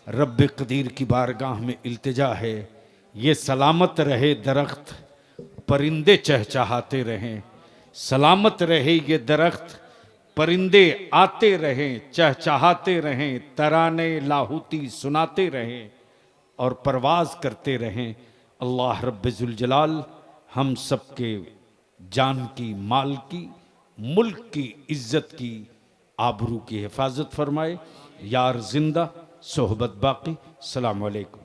रब कदीर की बारगाह में इल्तिजा है, ये सलामत रहे दरख्त, परिंदे चहचहाते रहें, सलामत रहे ये दरख्त, परिंदे आते रहें, चहचहाते रहें, तराने लाहूती सुनाते रहें और परवाज़ करते रहें। अल्लाह रब्बुल जलाल हम सबके जान की, माल की, मुल्क की, इज़्ज़त की, आबरू की हिफाजत फरमाए। यार जिंदा, सोहबत बाकी। अस्सलामु अलैकुम।